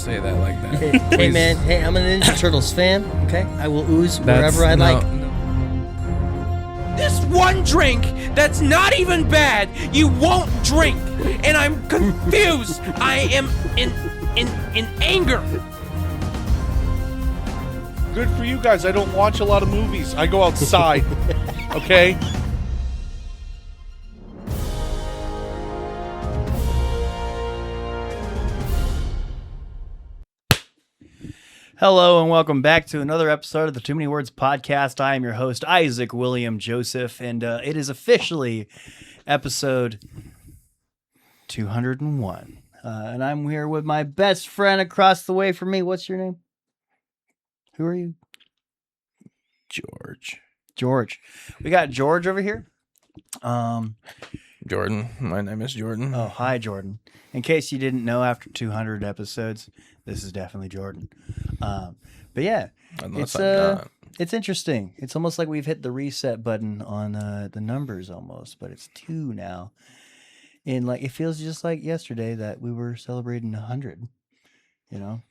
say that like that. Hey man, hey, I'm a Ninja Turtles fan, okay? I will ooze wherever I like. This one drink that's not even bad, you won't drink. And I'm confused. I am in anger. Good for you guys. I don't watch a lot of movies. I go outside. Okay? Hello and welcome back to another episode of the Too Many Words podcast. I am your host, Isaac William Joseph, and it is officially episode 201. And I'm here with my best friend across the way from me. What's your name? Who are you? George. We got George over here. Jordan. My name is Jordan. Oh, hi, Jordan. In case you didn't know, after 200 episodes, this is definitely Jordan. But yeah, it's interesting. It's almost like we've hit the reset button on the numbers almost, but it's 2 now. And like it feels just like yesterday that we were celebrating 100. You know,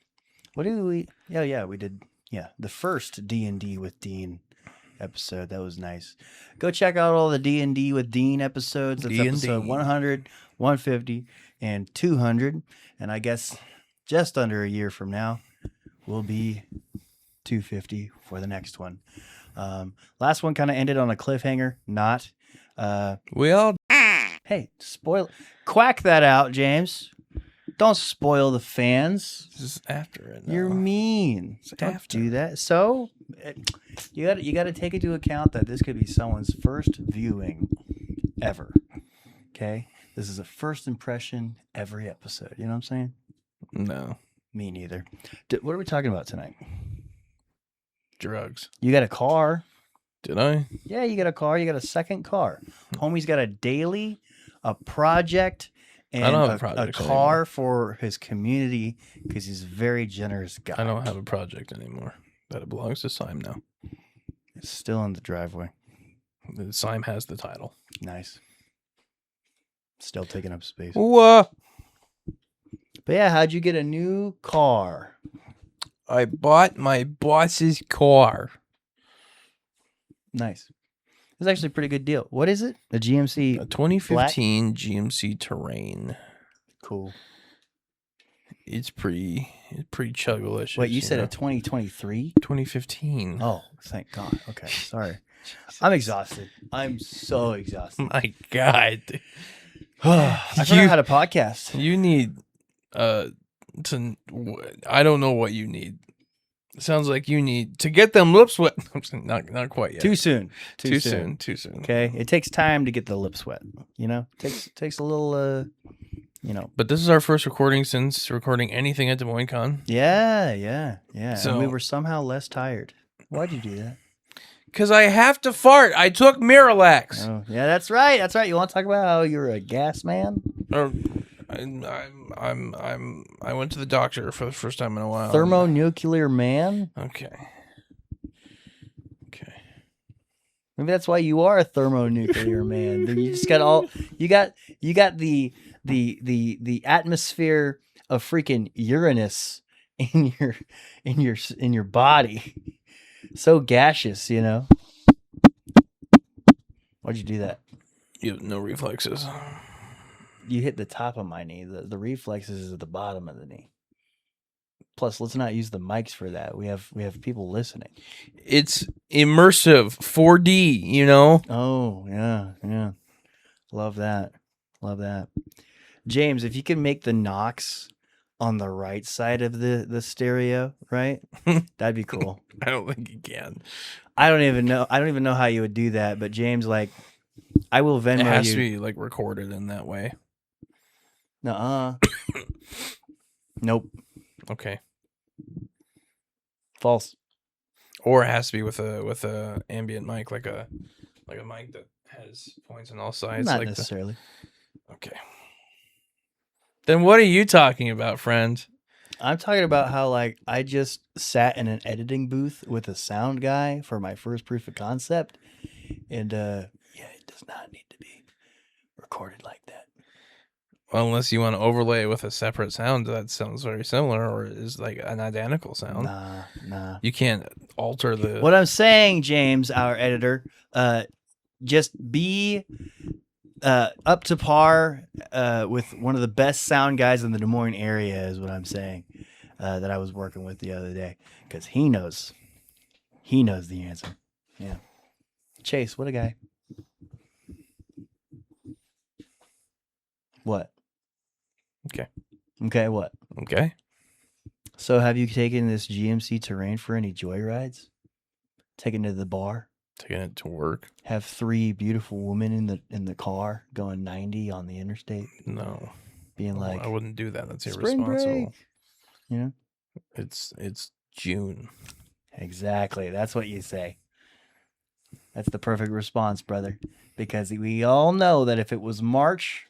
what did we? Yeah, we did. Yeah, the first D&D with Dean episode. That was nice. Go check out all the D&D with Dean episodes. That's D&D. episode 100, 150, and 200. And I guess just under a year from now, we'll be 250 for the next one. Last one kind of ended on a cliffhanger. Not. We all. Hey, quack that out, James. Don't spoil the fans. This is after it. Now. You're mean. Don't do that. So you got to take into account that this could be someone's first viewing ever. Okay, this is a first impression every episode. You know what I'm saying? No. Me neither. What are we talking about tonight? Drugs. You got a car. Did I? Yeah, you got a car. You got a second car. Homie's got a daily, a project, and I don't have a projects car anymore. for his community because he's a very generous guy. I don't have a project anymore. That it belongs to Sime now. It's still in the driveway. Sime has the title. Nice. Still taking up space. What? But yeah, how'd you get a new car? I bought my boss's car. Nice. It was actually a pretty good deal. What is it? A GMC? A 2015 GMC Terrain. Cool. It's pretty chuggalicious. Wait, you said know? a 2023? 2015. Oh, thank God. Okay, sorry. I'm exhausted. I'm so exhausted. My God. I forgot how to podcast. You need I don't know what you need. It sounds like you need to get them lips wet. Not quite yet. Too soon. Too soon. Okay, it takes time to get the lips wet. You know, takes a little. But this is our first recording since recording anything at Des Moines Con. Yeah. So and we were somehow less tired. Why'd you do that? Because I have to fart. I took Miralax. Oh, yeah, that's right. You want to talk about how you're a gas man? I went to the doctor for the first time in a while. Thermonuclear man? Okay. Maybe that's why you are a thermonuclear man. You just got you got the atmosphere of freaking Uranus in your body. So gaseous, you know. Why'd you do that? You have no reflexes. You hit the top of my knee. The reflexes is at the bottom of the knee. Plus, let's not use the mics for that. We have people listening. It's immersive 4D, you know? Oh, yeah. Love that. James, if you can make the knocks on the right side of the stereo, right? That'd be cool. I don't think you can. I don't even know how you would do that, but James, like, I will Venmo you. It has to be like recorded in that way. Nuh-uh. Nope. Okay. False. Or it has to be with a ambient mic, like a mic that has points on all sides. Not like necessarily. Okay. Then what are you talking about, friend? I'm talking about how, like, I just sat in an editing booth with a sound guy for my first proof of concept, and it does not need to be recorded like that. Well, unless you want to overlay it with a separate sound that sounds very similar or is like an identical sound. Nah. You can't alter the... What I'm saying, James, our editor, just be up to par with one of the best sound guys in the Des Moines area is what I'm saying, that I was working with the other day, because he knows the answer. Yeah. Chase, what a guy. What? Okay, what? Okay. So have you taken this GMC Terrain for any joyrides? Taken it to the bar? Taking it to work? Have 3 beautiful women in the car going 90 on the interstate? No. Being like, I wouldn't do that. That's spring irresponsible. break. You know? It's June. Exactly. That's what you say. That's the perfect response, brother. Because we all know that if it was March,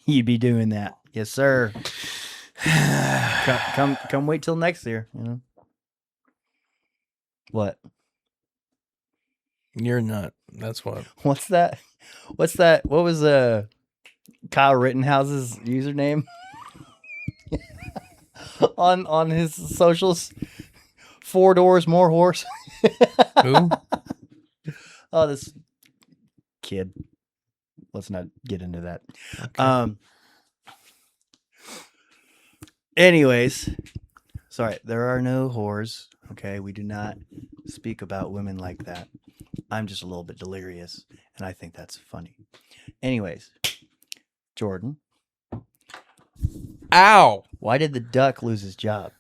you'd be doing that. Yes, sir. Come wait till next year, you know. What? You're nut. That's what. What's that? What was Kyle Rittenhouse's username on his socials? 4 doors, more horse. Who? Oh, this kid. Let's not get into that. Okay. Anyways, sorry, there are no whores. Okay, we do not speak about women like that. I'm just a little bit delirious, and I think that's funny. Anyways, Jordan. Ow! Why did the duck lose his job?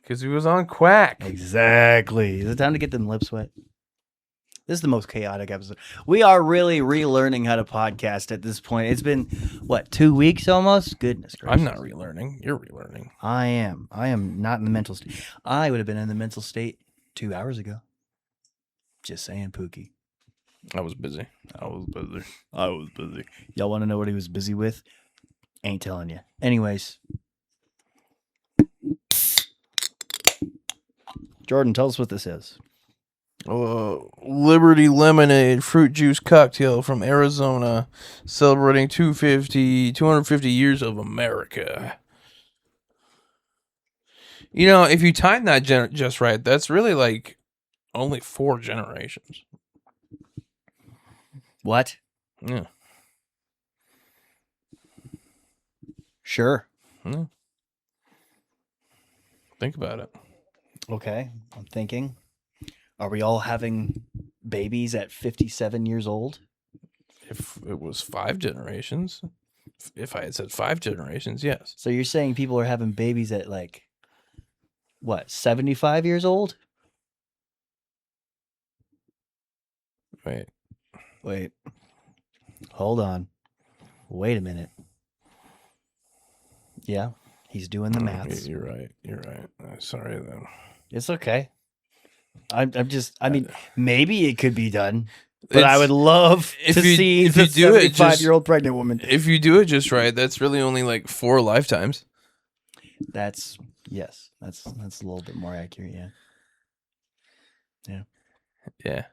Because he was on Quack. Exactly. Is it time to get them lips wet? This is the most chaotic episode. We are really relearning how to podcast at this point. It's been, 2 weeks almost? Goodness gracious. I'm not relearning. You're relearning. I am. I am not in the mental state. I would have been in the mental state 2 hours ago. Just saying, Pookie. I was busy. I was busy. Y'all want to know what he was busy with? Ain't telling you. Anyways. Jordan, tell us what this is. Liberty Lemonade fruit juice cocktail from Arizona, celebrating 250 years of America. You know, if you time that just right, that's really like only 4 generations. What? Yeah. Sure. Yeah. Think about it. Okay, I'm thinking. Are we all having babies at 57 years old? If it was 5 generations, if I had said 5 generations, yes. So you're saying people are having babies at 75 years old? Wait. Hold on. Wait a minute. Yeah, he's doing the maths. You're right. Sorry, though. It's okay. Maybe it could be done, but I would love to see the 75-year-old pregnant woman. If you do it just right, that's really only like 4 lifetimes. That's a little bit more accurate, yeah. Yeah.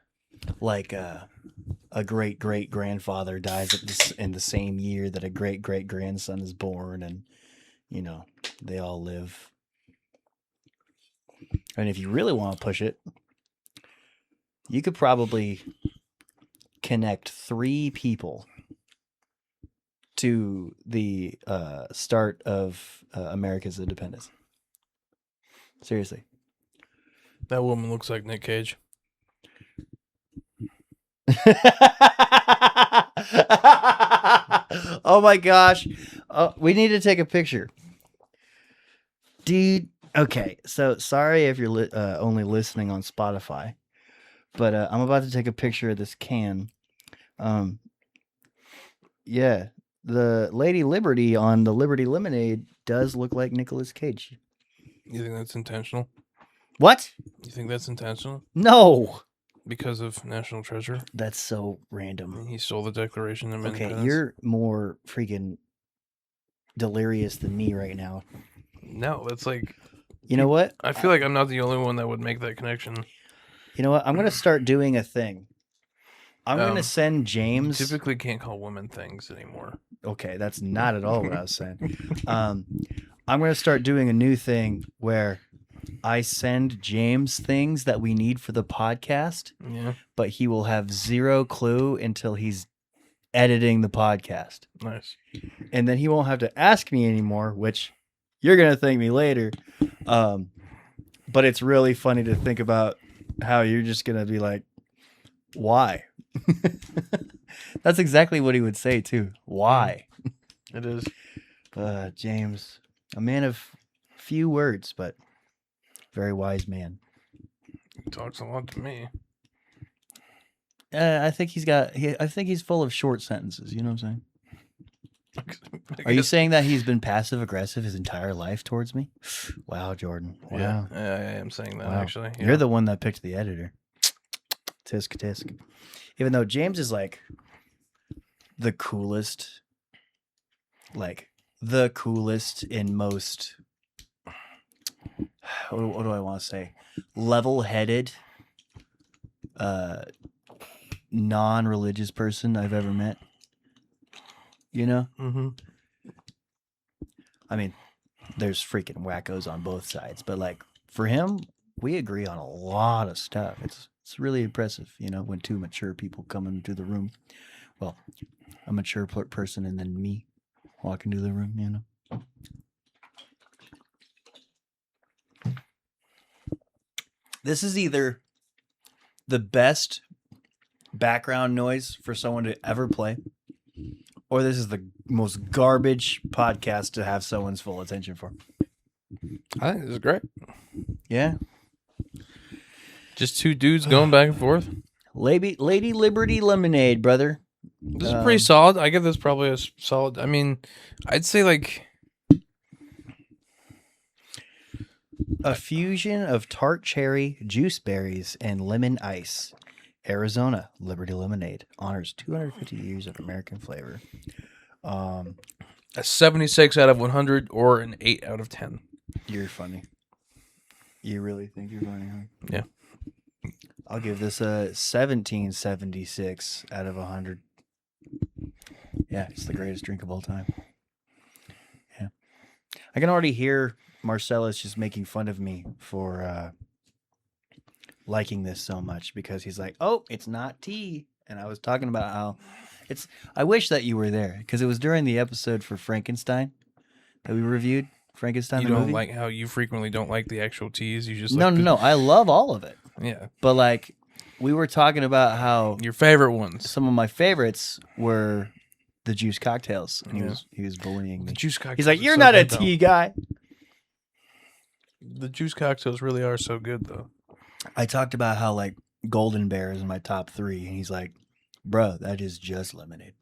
Like a great-great-grandfather dies in the same year that a great-great-grandson is born, and they all live. And if you really want to push it, you could probably connect 3 people to the start of America's independence. Seriously. That woman looks like Nick Cage. Oh my gosh. We need to take a picture. Dude. Okay, so sorry if you're only listening on Spotify, but I'm about to take a picture of this can. Yeah, the Lady Liberty on the Liberty Lemonade does look like Nicolas Cage. You think that's intentional? What? You think that's intentional? No. Because of National Treasure? That's so random. He stole the Declaration of Independence. Okay, you're more freaking delirious than me right now. No, that's like... You know what? I feel like I'm not the only one that would make that connection. You know what? I'm going to start doing a thing. I'm gonna send James. Typically can't call women things anymore. Okay, that's not at all what I was saying. I'm gonna start doing a new thing where I send James things that we need for the podcast, but he will have zero clue until he's editing the podcast. Nice. And then he won't have to ask me anymore, which you're going to thank me later. But it's really funny to think about how you're just going to be like, why? That's exactly what he would say too. Why? It is. James, a man of few words, but very wise man. He talks a lot to me. I think I think he's full of short sentences. You know what I'm saying? Are you saying that he's been passive aggressive his entire life towards me? Wow, Jordan. Wow. Yeah, I am saying that actually. Yeah. You're the one that picked the editor. Tisk tisk. Even though James is like the coolest and most, what do I want to say? Level-headed, non-religious person I've ever met. You know? Mm-hmm. I mean, there's freaking wackos on both sides, but like for him, we agree on a lot of stuff. It's really impressive, you know, when two mature people come into the room. Well, a mature person and then me walk into the room, you know. This is either the best background noise for someone to ever play, or this is the most garbage podcast to have someone's full attention for. I think this is great. Yeah. Just two dudes going back and forth. Lady Liberty Lemonade, brother. This is pretty solid. I give this probably a solid. I mean, I'd say like a fusion of tart cherry, juice berries, and lemon ice. Arizona Liberty Lemonade honors 250 years of American flavor. A 76 out of 100 or an 8 out of 10. You're funny. You really think you're funny, huh? Yeah. I'll give this a 1776 out of 100. Yeah, it's the greatest drink of all time. Yeah. I can already hear Marcellus just making fun of me for liking this so much because he's like, oh, it's not tea. And I was talking about how I wish that you were there because it was during the episode for Frankenstein that we reviewed. Frankenstein. You the don't movie. like how you frequently don't like the actual teas. You just No. I love all of it. Yeah. But like we were talking about how your favorite ones. Some of my favorites were the juice cocktails, and he was bullying me. The juice cocktails. He's like, "You're not a tea guy." The juice cocktails really are so good, though. I talked about how like Golden Bear is in my top 3, and he's like, "Bro, that is just lemonade."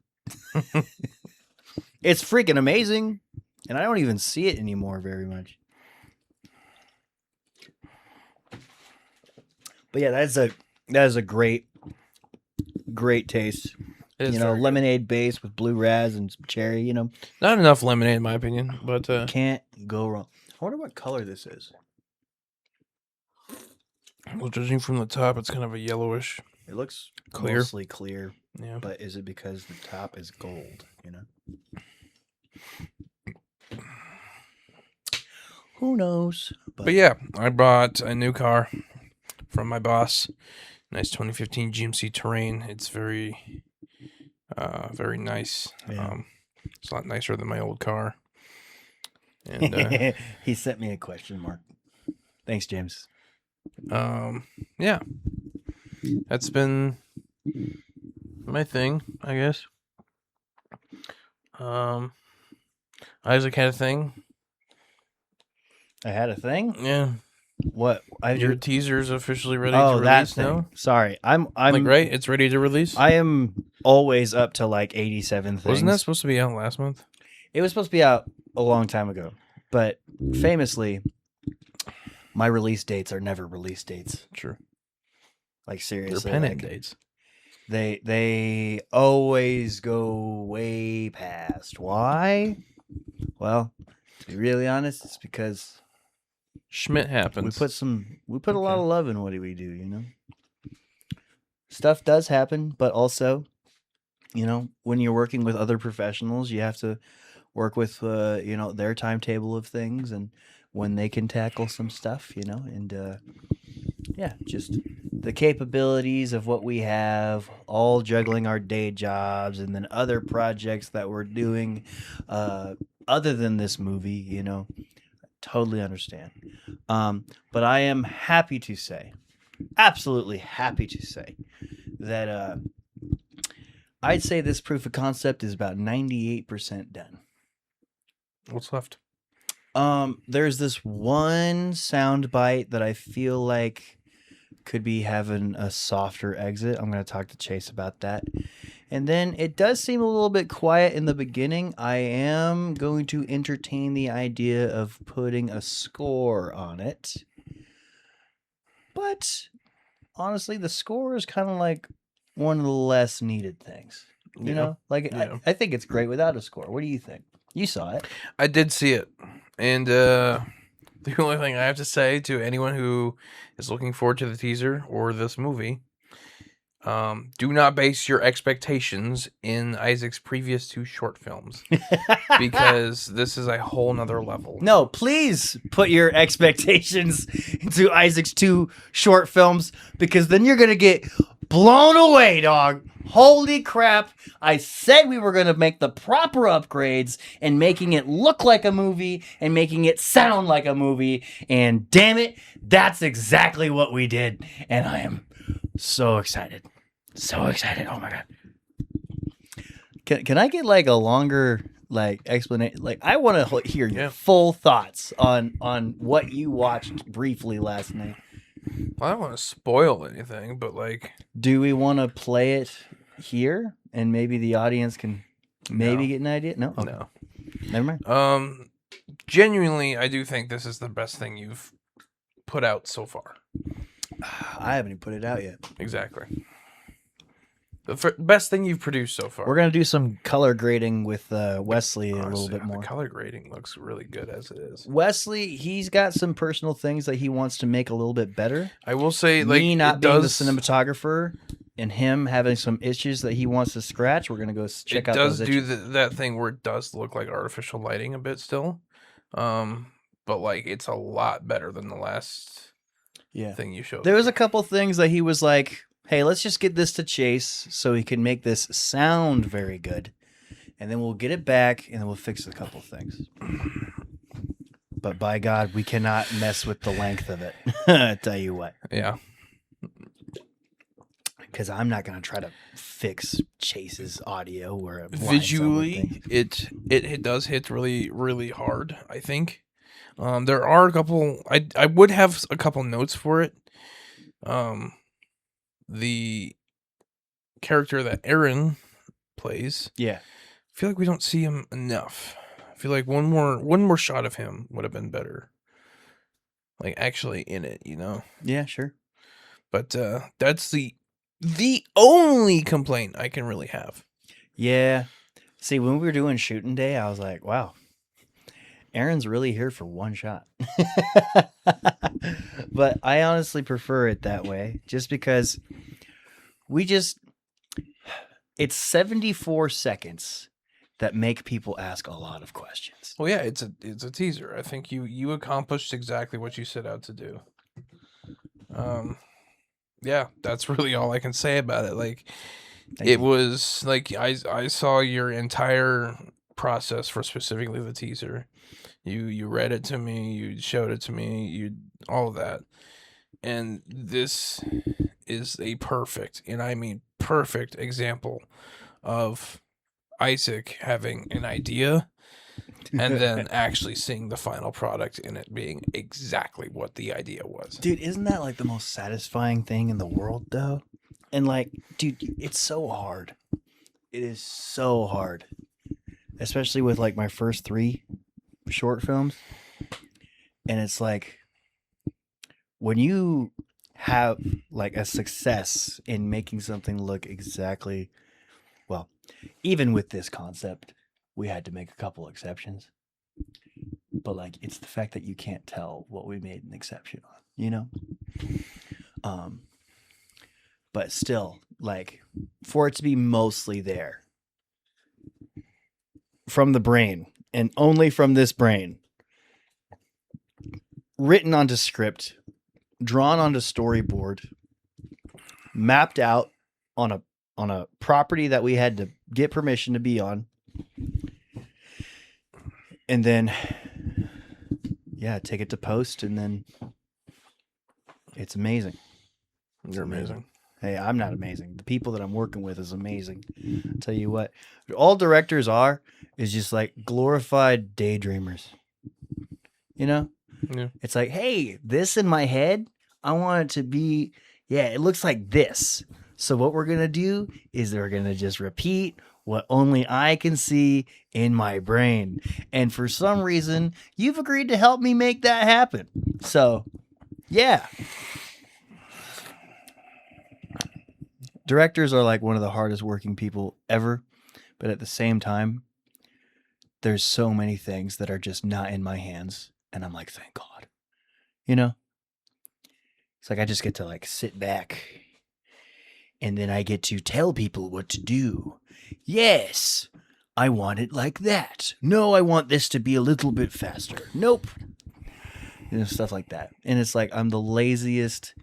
It's freaking amazing, and I don't even see it anymore very much. But yeah, that is a great taste. You know, lemonade base with blue raz and some cherry. You know, not enough lemonade in my opinion, but can't go wrong. I wonder what color this is. Well, judging from the top, it's kind of a yellowish. It looks clear. Mostly clear. Yeah. But is it because the top is gold? You know. Who knows? But yeah, I bought a new car from my boss. Nice 2015 GMC Terrain. It's very, very nice. Yeah. It's a lot nicer than my old car. And he sent me a question mark. Thanks, James. Yeah, that's been my thing, I guess. Isaac had a thing. I had a thing. Yeah. What? Your teaser's officially ready to release that thing. now? Sorry. I'm like, right? It's ready to release? I am always up to like 87 things. Wasn't that supposed to be out last month? It was supposed to be out a long time ago. But famously, my release dates are never release dates. True. Like seriously. They're pennant dates. They always go way past. Why? Well, to be really honest, it's because Schmidt happens. We put a lot of love in what we do, you know. stuff does happen, but also, when you're working with other professionals, you have to work with, their timetable of things and when they can tackle some stuff, and yeah, just the capabilities of what we have, all juggling our day jobs and then other projects that we're doing, other than this movie, totally understand. But I am happy to say, absolutely happy to say, that I'd say this proof of concept is about 98% done. What's left? There's this one sound bite that I feel like could be having a softer exit. I'm going to talk to Chase about that. And then it does seem a little bit quiet in the beginning. I am going to entertain the idea of putting a score on it. But honestly, the score is kind of like one of the less needed things. I think it's great without a score. What do you think? You saw it. I did see it. And the only thing I have to say to anyone who is looking forward to the teaser or this movie, do not base your expectations in Isaac's previous 2 short films because this is a whole nother level. No, please put your expectations into Isaac's 2 short films because then you're going to get blown away, dog. Holy crap. I said we were going to make the proper upgrades and making it look like a movie and making it sound like a movie. And damn it, that's exactly what we did. And I am so excited. So excited. Oh my God. Can I get like a longer explanation? Like I want to hear your full thoughts on what you watched briefly last night. Well, I don't want to spoil anything, but do we want to play it here and maybe the audience can get an idea? No. Okay. No. Never mind. Genuinely, I do think this is the best thing you've put out so far. I haven't even put it out yet. Exactly. The best thing you've produced so far. We're gonna do some color grading with Wesley a little bit more. The color grading looks really good as it is. Wesley, he's got some personal things that he wants to make a little bit better. I will say, me not being the cinematographer and him having some issues that he wants to scratch. We're gonna go check out those issues. It does do that thing where it does look like artificial lighting a bit still, but it's a lot better than the last thing you showed. There was a couple things that he was like, hey, let's just get this to Chase so he can make this sound very good. And then we'll get it back and then we'll fix a couple things. But by God, we cannot mess with the length of it. I tell you what. Yeah. Because I'm not going to try to fix Chase's audio or visually. It does hit really, really hard, I think. There are a couple. I would have a couple notes for it. The character that Aaron plays. Yeah. I feel like we don't see him enough. I feel like one more shot of him would have been better. Like actually in it, Yeah, sure. But that's the only complaint I can really have. Yeah. See, when we were doing shooting day, I was like, wow, Aaron's really here for one shot. But I honestly prefer it that way just because it's 74 seconds that make people ask a lot of questions. Well, yeah, it's a teaser. I think you accomplished exactly what you set out to do. Yeah, that's really all I can say about it. It was like I saw your entire process for specifically the teaser. You read it to me, you showed it to me, all of that. And this is a perfect, and I mean perfect example of Isaac having an idea and then actually seeing the final product and it being exactly what the idea was. Dude, isn't that like the most satisfying thing in the world though? And dude, it's so hard. It is so hard. Especially with my first 3 short films. And it's like when you have a success in making something look exactly, well, even with this concept, we had to make a couple exceptions. But it's the fact that you can't tell what we made an exception on, But but still, like, for it to be mostly there from the brain and only from this brain, written onto script, drawn onto storyboard, mapped out on a property that we had to get permission to be on, and then take it to post, and then it's amazing. You're amazing. Hey, I'm not amazing. The people that I'm working with is amazing. I'll tell you what, all directors is just like glorified daydreamers. You know? Yeah. It's like, hey, this in my head, I want it to be, it looks like this. So what we're going to do is we're going to just repeat what only I can see in my brain. And for some reason, you've agreed to help me make that happen. So, yeah. Directors are like one of the hardest working people ever. But at the same time, there's so many things that are just not in my hands. And I'm like, thank God. You know? It's like I just get to like sit back. And then I get to tell people what to do. Yes, I want it like that. No, I want this to be a little bit faster. Nope. You know, stuff like that. And it's like I'm the laziest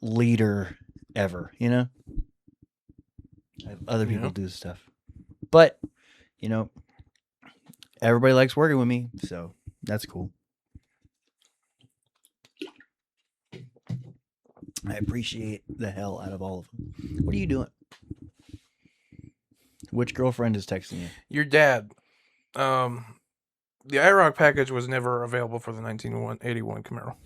leader ever, you know? I have other people do stuff. But, you know, everybody likes working with me, so that's cool. I appreciate the hell out of all of them. What are you doing? Which girlfriend is texting you? Your dad. The IROC package was never available for the 1981 Camaro.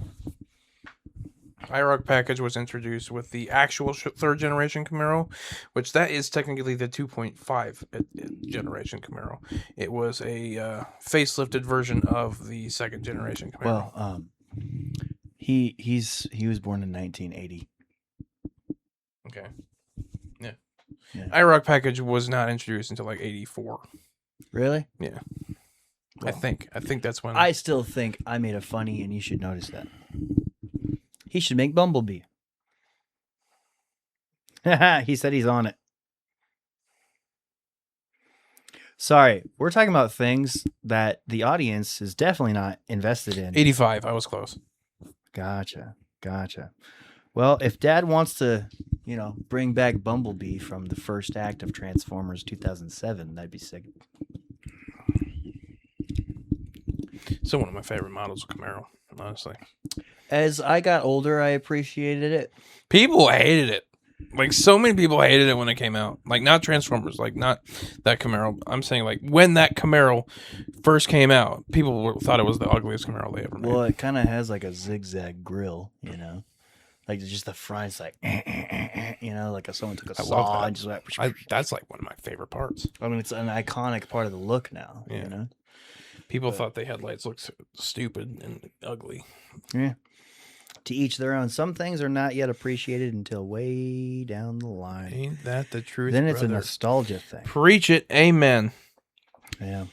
IROC package was introduced with the actual third generation Camaro, which that is technically the 2.5 generation Camaro. It was a facelifted version of the second generation Camaro. Well, he was born in 1980. Okay. Yeah. IROC package was not introduced until like 84. Really? Yeah. Well, I think that's when I still think I made a funny, and you should notice that. He should make Bumblebee. He said he's on it. Sorry, we're talking about things that the audience is definitely not invested in. 85. I was close. Gotcha. Well, if Dad wants to, bring back Bumblebee from the first act of Transformers 2007, that'd be sick. So one of my favorite models of Camaro, honestly. As I got older, I appreciated it. People hated it. Like, so many people hated it when it came out. Like, not Transformers, like, not that Camaro. I'm saying, like, when that Camaro first came out, people thought it was the ugliest Camaro they ever made. Well, it kind of has, like, a zigzag grill, Like, just the front, it's like, like someone took a saw and just went... That's, like, one of my favorite parts. I mean, it's an iconic part of the look now, People thought the headlights looked stupid and ugly. Yeah. To each their own. Some things are not yet appreciated until way down the line. Ain't that the truth, Then it's brother? a nostalgia thing. Preach it. Amen. Yeah.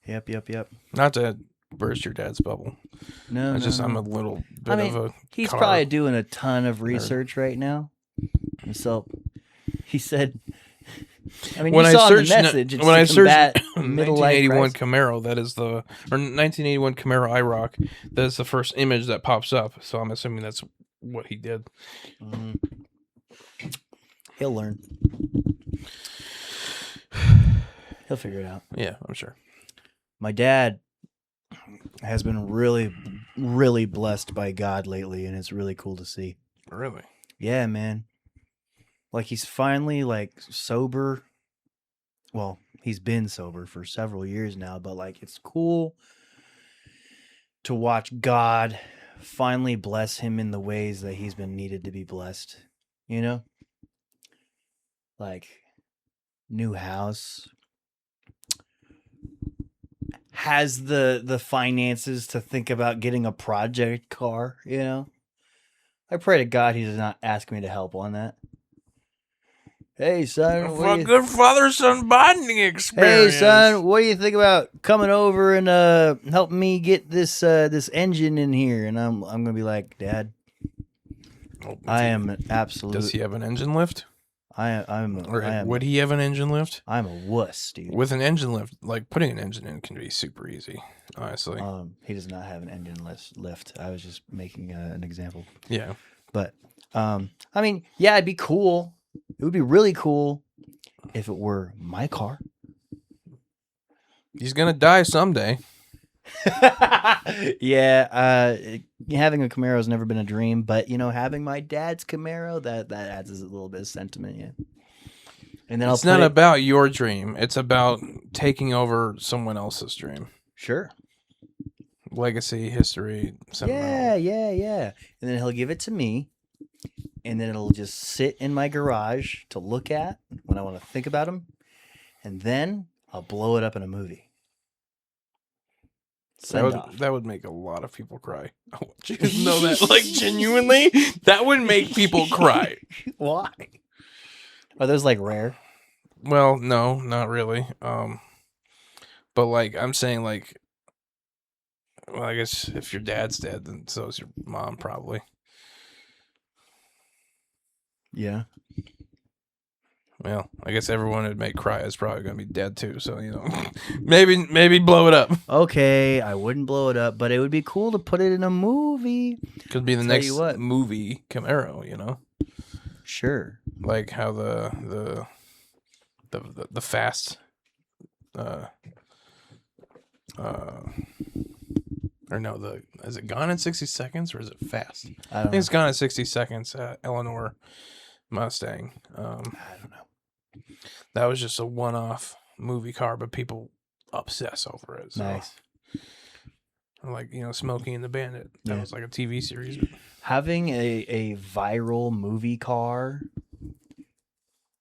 Yep. Not to burst your dad's bubble. No, I'm a little bit of a he's car probably doing a ton of research right now. And so he said... I mean, when you I saw searched, the message. when I searched middle 1981 Camaro, that is or 1981 Camaro IROC, that is the first image that pops up. So I'm assuming that's what he did. Mm-hmm. He'll learn. He'll figure it out. Yeah, I'm sure. My dad has been really, really blessed by God lately, and it's really cool to see. Really? Yeah, man. Like, he's finally, like, sober. Well, he's been sober for several years now, but, like, it's cool to watch God finally bless him in the ways that he's been needed to be blessed. Like, new house. Has the finances to think about getting a project car, I pray to God he does not ask me to help on that. Hey, son. Good father-son bonding experience. Hey, son, what do you think about coming over and helping me get this engine in here? And I'm gonna be like, Dad, Oh, I am an absolute. Does he have an engine lift? Would he have an engine lift? I'm a wuss, dude. With an engine lift, like putting an engine in can be super easy, honestly. He does not have an engine lift. I was just making an example. Yeah. But, I mean, yeah, it'd be cool. It would be really cool if it were my car. He's going to die someday. Yeah, having a Camaro has never been a dream, but having my dad's Camaro that adds a little bit of sentiment. Yeah, and then it's not about your dream; it's about taking over someone else's dream. Sure, legacy, history. Yeah. And then he'll give it to me, and then it'll just sit in my garage to look at when I want to think about him, and then I'll blow it up in a movie. That would make a lot of people cry. I want you to know that, like, genuinely, that would make people cry. Why? Are those like rare? Well, no, not really. But like I'm saying, like, well, I guess if your dad's dead, then so is your mom, probably. Yeah. Well, I guess everyone it may cry is probably going to be dead too. So, maybe blow it up. Okay, I wouldn't blow it up, but it would be cool to put it in a movie. Could be the next movie Camaro, Sure. Like how the fast, is it Gone in 60 Seconds or is it Fast? I think it's Gone in 60 Seconds. Eleanor Mustang. I don't know. That was just a one-off movie car, but people obsess over it. So. Nice. Like, Smokey and the Bandit. That was like a TV series. Having a viral movie car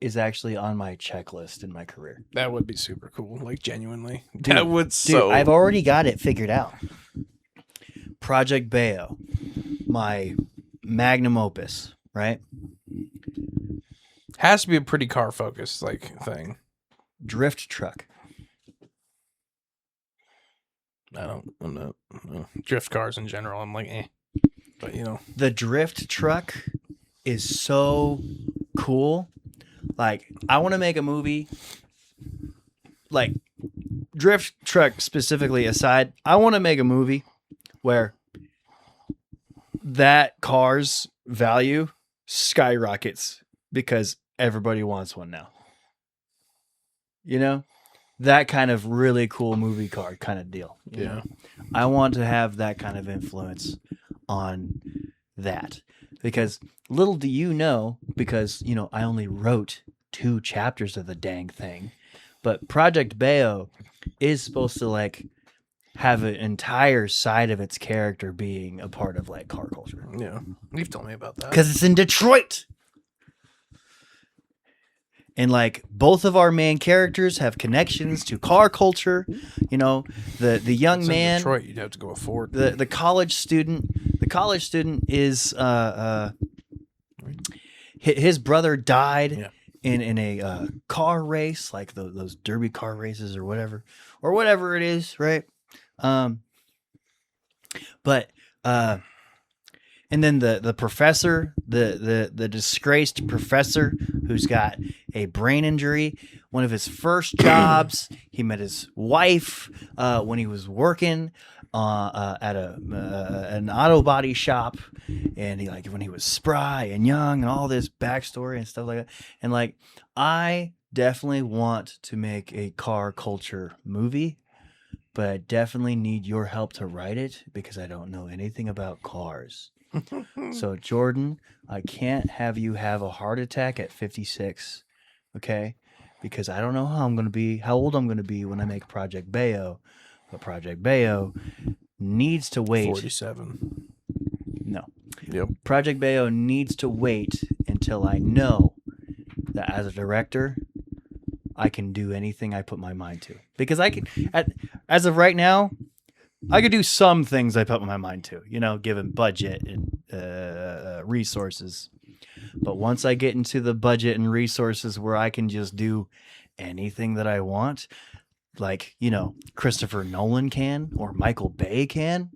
is actually on my checklist in my career. That would be super cool. Like, genuinely. Dude, I've already got it figured out. Project Bayo. My magnum opus, right? Has to be a pretty car focused thing. Drift truck. I'm not drift cars in general. I'm like, eh. But the drift truck is so cool. Like, I want to make a movie. Like, drift truck specifically aside, I want to make a movie where that car's value skyrockets because everybody wants one now. That kind of really cool movie car kind of deal. You know? I want to have that kind of influence on that. Because little do you know, because, I only wrote 2 chapters of the dang thing, but Project Bayo is supposed to, have an entire side of its character being a part of, car culture. Yeah. You've told me about that. Because it's in Detroit. And both of our main characters have connections to car culture. The young man, in Detroit, you'd have to go afford the college student. The college student is his brother died in a car race, like those derby car races or whatever it is, right? And then the professor, the disgraced professor who's got a brain injury. One of his first jobs, he met his wife when he was working at an auto body shop, and when he was spry and young, and all this backstory and stuff like that. And I definitely want to make a car culture movie, but I definitely need your help to write it because I don't know anything about cars. So, Jordan, I can't have you have a heart attack at 56, okay? Because I don't know how old I'm going to be when I make Project Bayo. But Project Bayo needs to wait. 47. No. Yep. Project Bayo needs to wait until I know that as a director, I can do anything I put my mind to. Because as of right now, I could do some things I put my mind to, given budget and resources. But once I get into the budget and resources where I can just do anything that I want, Christopher Nolan can or Michael Bay can,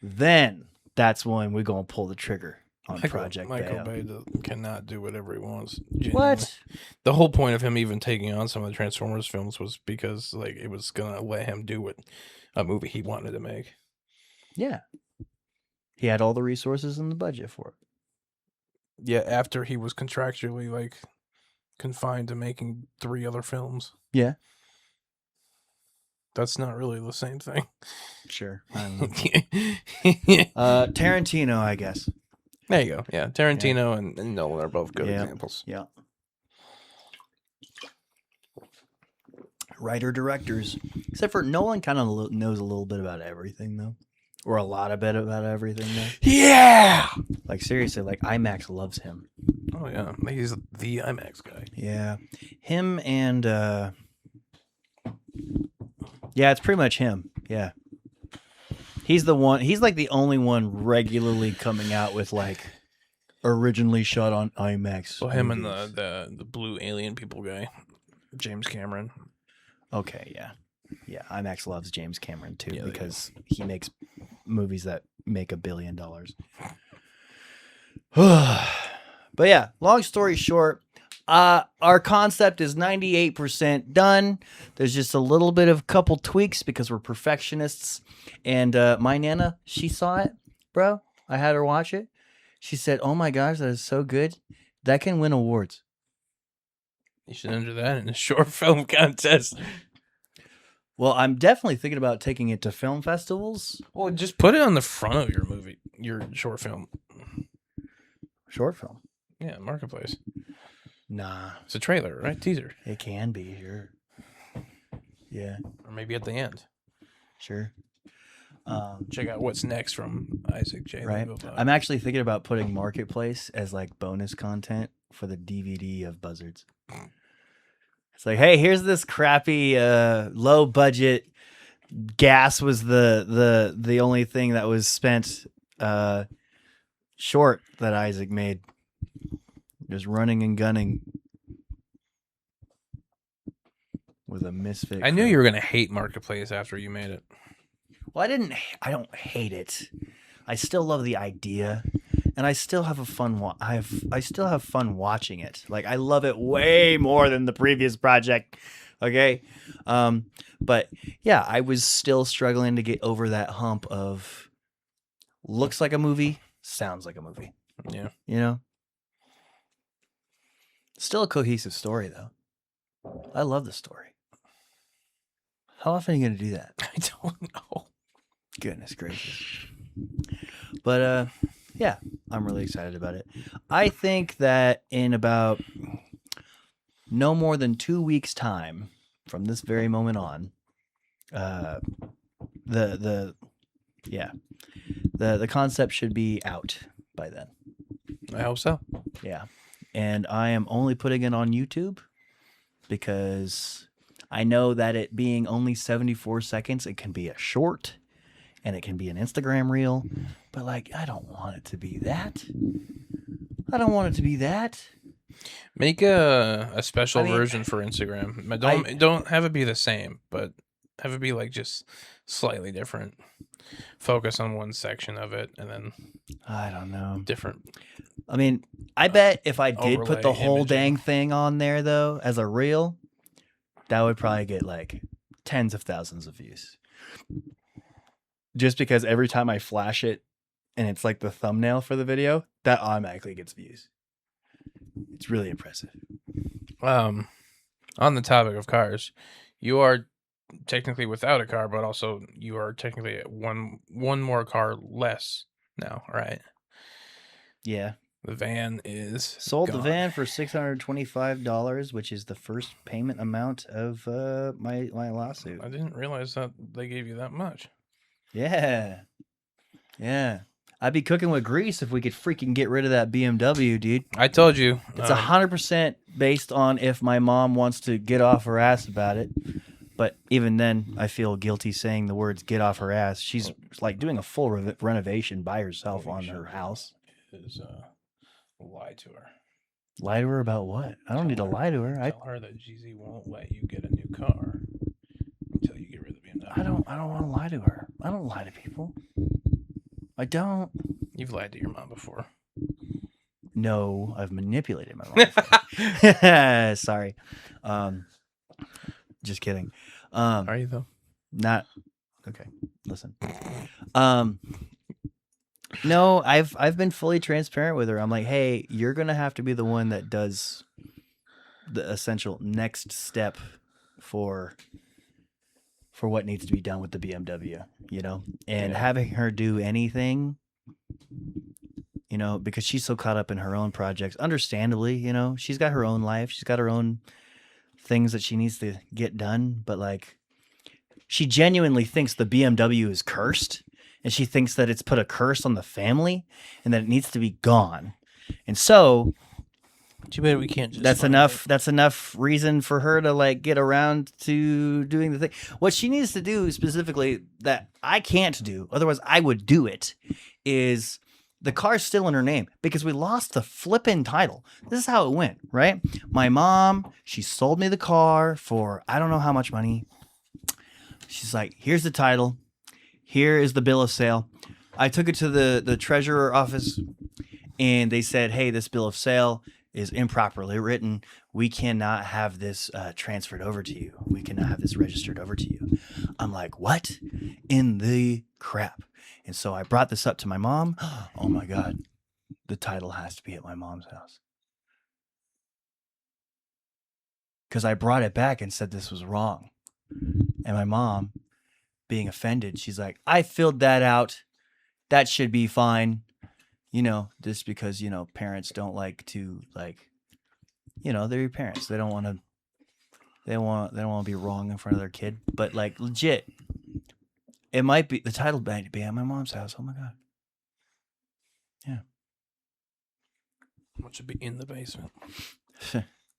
then that's when we're going to pull the trigger. on Project Michael Bay. Bay cannot do whatever he wants. Genuinely. What? The whole point of him even taking on some of the Transformers films was because like it was gonna let him do what a movie he wanted to make. Yeah. He had all the resources and the budget for it. Yeah, after he was contractually like confined to making 3 other films. Yeah. That's not really the same thing. Sure. I don't know. Tarantino, I guess. There you go. Yeah, Tarantino and Nolan are both good Yeah. examples. Yeah. Writer-directors. Except for Nolan kind of knows a little bit about everything, though. Or a lot of bit about everything, though. Yeah! Like, seriously, like, IMAX loves him. Oh, yeah. He's the IMAX guy. Yeah. Him and, yeah, it's pretty much him. Yeah. He's the one, he's like the only one regularly coming out with, like, originally shot on IMAX. Well, him and the blue alien people guy, James Cameron. Okay, yeah. Yeah, IMAX loves James Cameron, too, Yeah, because he makes movies that make $1 billion. But yeah, long story short, our concept is 98% done. There's just a little bit of couple tweaks because we're perfectionists. And my Nana, she saw it, bro. I had her watch it. She said, "Oh my gosh, that is so good. That can win awards." You should enter that in a short film contest. Well, I'm definitely thinking about taking it to film festivals. Well, just put it on the front of your movie, your short film. Short film. Yeah, Marketplace. Nah. It's a trailer, right? Teaser. It can be, sure. Yeah, Or maybe at the end. sure. Check out what's next from Isaac J. Right. Levy. I'm actually thinking about putting Marketplace as like bonus content for the DVD of Buzzards. It's like, hey, here's this crappy, low budget. Gas was the only thing that was spent short that Isaac made. Just running and gunning with a misfit. I knew you were going to hate Marketplace after you made it. Well, I don't hate it. I still love the idea, and I still have a fun. I still have fun watching it. Like, I love it way more than the previous project. Okay, but yeah, I was still struggling to get over that hump of looks like a movie, sounds like a movie. Yeah, You know, still a cohesive story though. I love the story. How often are you gonna do that? I don't know. Goodness gracious. But yeah, I'm really excited about it. I think that in about no more than 2 weeks' time from this very moment on, the concept should be out by then. I hope so. Yeah. And I am only putting it on YouTube because I know that it being only 74 seconds, it can be a short and it can be an Instagram reel, but like, I don't want it to be that. I don't want it to be that. Make a special version for Instagram. Don't have it be the same, but have it be like just slightly different. Focus on one section of it and then I don't know. different. I mean, I bet if I did put the overlay whole imaging. dang thing on there though, as a reel, that would probably get like tens of thousands of views. Just because every time I flash it and it's like the thumbnail for the video, that automatically gets views. It's really impressive. On the topic of cars, you are technically without a car, but also you are technically one more car less now, right? Yeah. The van is Sold the gone. van for $625, which is the first payment amount of my lawsuit. I didn't realize that they gave you that much. Yeah. Yeah. I'd be cooking with grease if we could freaking get rid of that BMW, dude. I told you. It's 100% based on if my mom wants to get off her ass about it. But even then, I feel guilty saying the words "get off her ass." She's like doing a full renovation by herself on her house. Is lie to her. Lie to her about what? I don't need to lie to her. Tell her that GZ won't let you get a new car until you get rid of the BMW. I don't want to lie to her. I don't lie to people. I don't. You've lied to your mom before. No, I've manipulated my mom. Sorry. Just kidding. Are you though? Not okay. Listen. No, I've been fully transparent with her. I'm like, hey, you're gonna have to be the one that does the essential next step for what needs to be done with the BMW, and having her do anything, because she's so caught up in her own projects, understandably, she's got her own life, she's got her own things that she needs to get done, but like, she genuinely thinks the BMW is cursed, and she thinks that it's put a curse on the family and that it needs to be gone. And so too bad we can't just that's enough reason for her to like get around to doing the thing. What she needs to do specifically that I can't do, otherwise I would do it, is the car's still in her name because we lost the flippin' title. This is how it went, right? My mom, she sold me the car for I don't know how much money. She's like, here's the title. Here is the bill of sale. I took it to the treasurer office and they said, hey, this bill of sale is improperly written. We cannot have this transferred over to you. We cannot have this registered over to you. I'm like, what in the crap? And so I brought this up to my mom. Oh my God, the title has to be at my mom's house. Because I brought it back and said this was wrong. And my mom, being offended, she's like, I filled that out. That should be fine. Just because, parents don't like to they're your parents. They don't want to be wrong in front of their kid. But like legit, it might be the title might be at my mom's house. Oh my God. Yeah. What should be in the basement?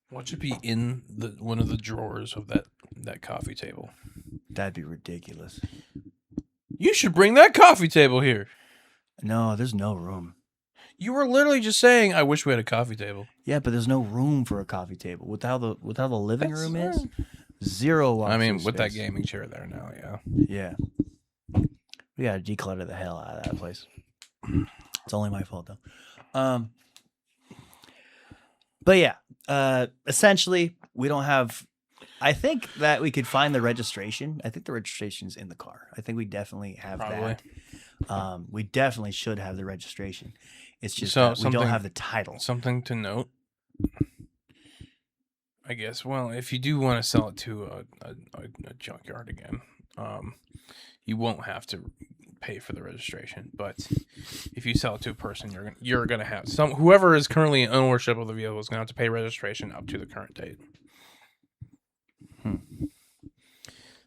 What should be in one of the drawers of that coffee table? That'd be ridiculous. You should bring that coffee table here. No, there's no room. You were literally just saying, I wish we had a coffee table. Yeah, but there's no room for a coffee table. With how the living room is, zero. I mean, with that gaming chair there now, yeah. Yeah. We gotta declutter the hell out of that place. It's only my fault though. But yeah, essentially, we don't have. I think that we could find the registration. I think the registration's in the car. I think we definitely have that. We definitely should have the registration. It's just that we don't have the title. Something to note, I guess. Well, if you do want to sell it to a junkyard again, you won't have to pay for the registration. But if you sell it to a person, you're gonna have whoever is currently in ownership of the vehicle is gonna have to pay registration up to the current date.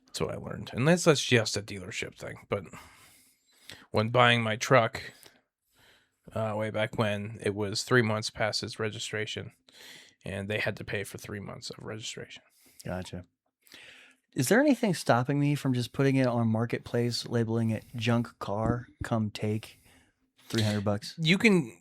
That's what I learned, and that's just a dealership thing. But when buying my truck, way back when, it was 3 months past its registration, and they had to pay for 3 months of registration. Gotcha. Is there anything stopping me from just putting it on Marketplace, labeling it junk car, come take $300? You can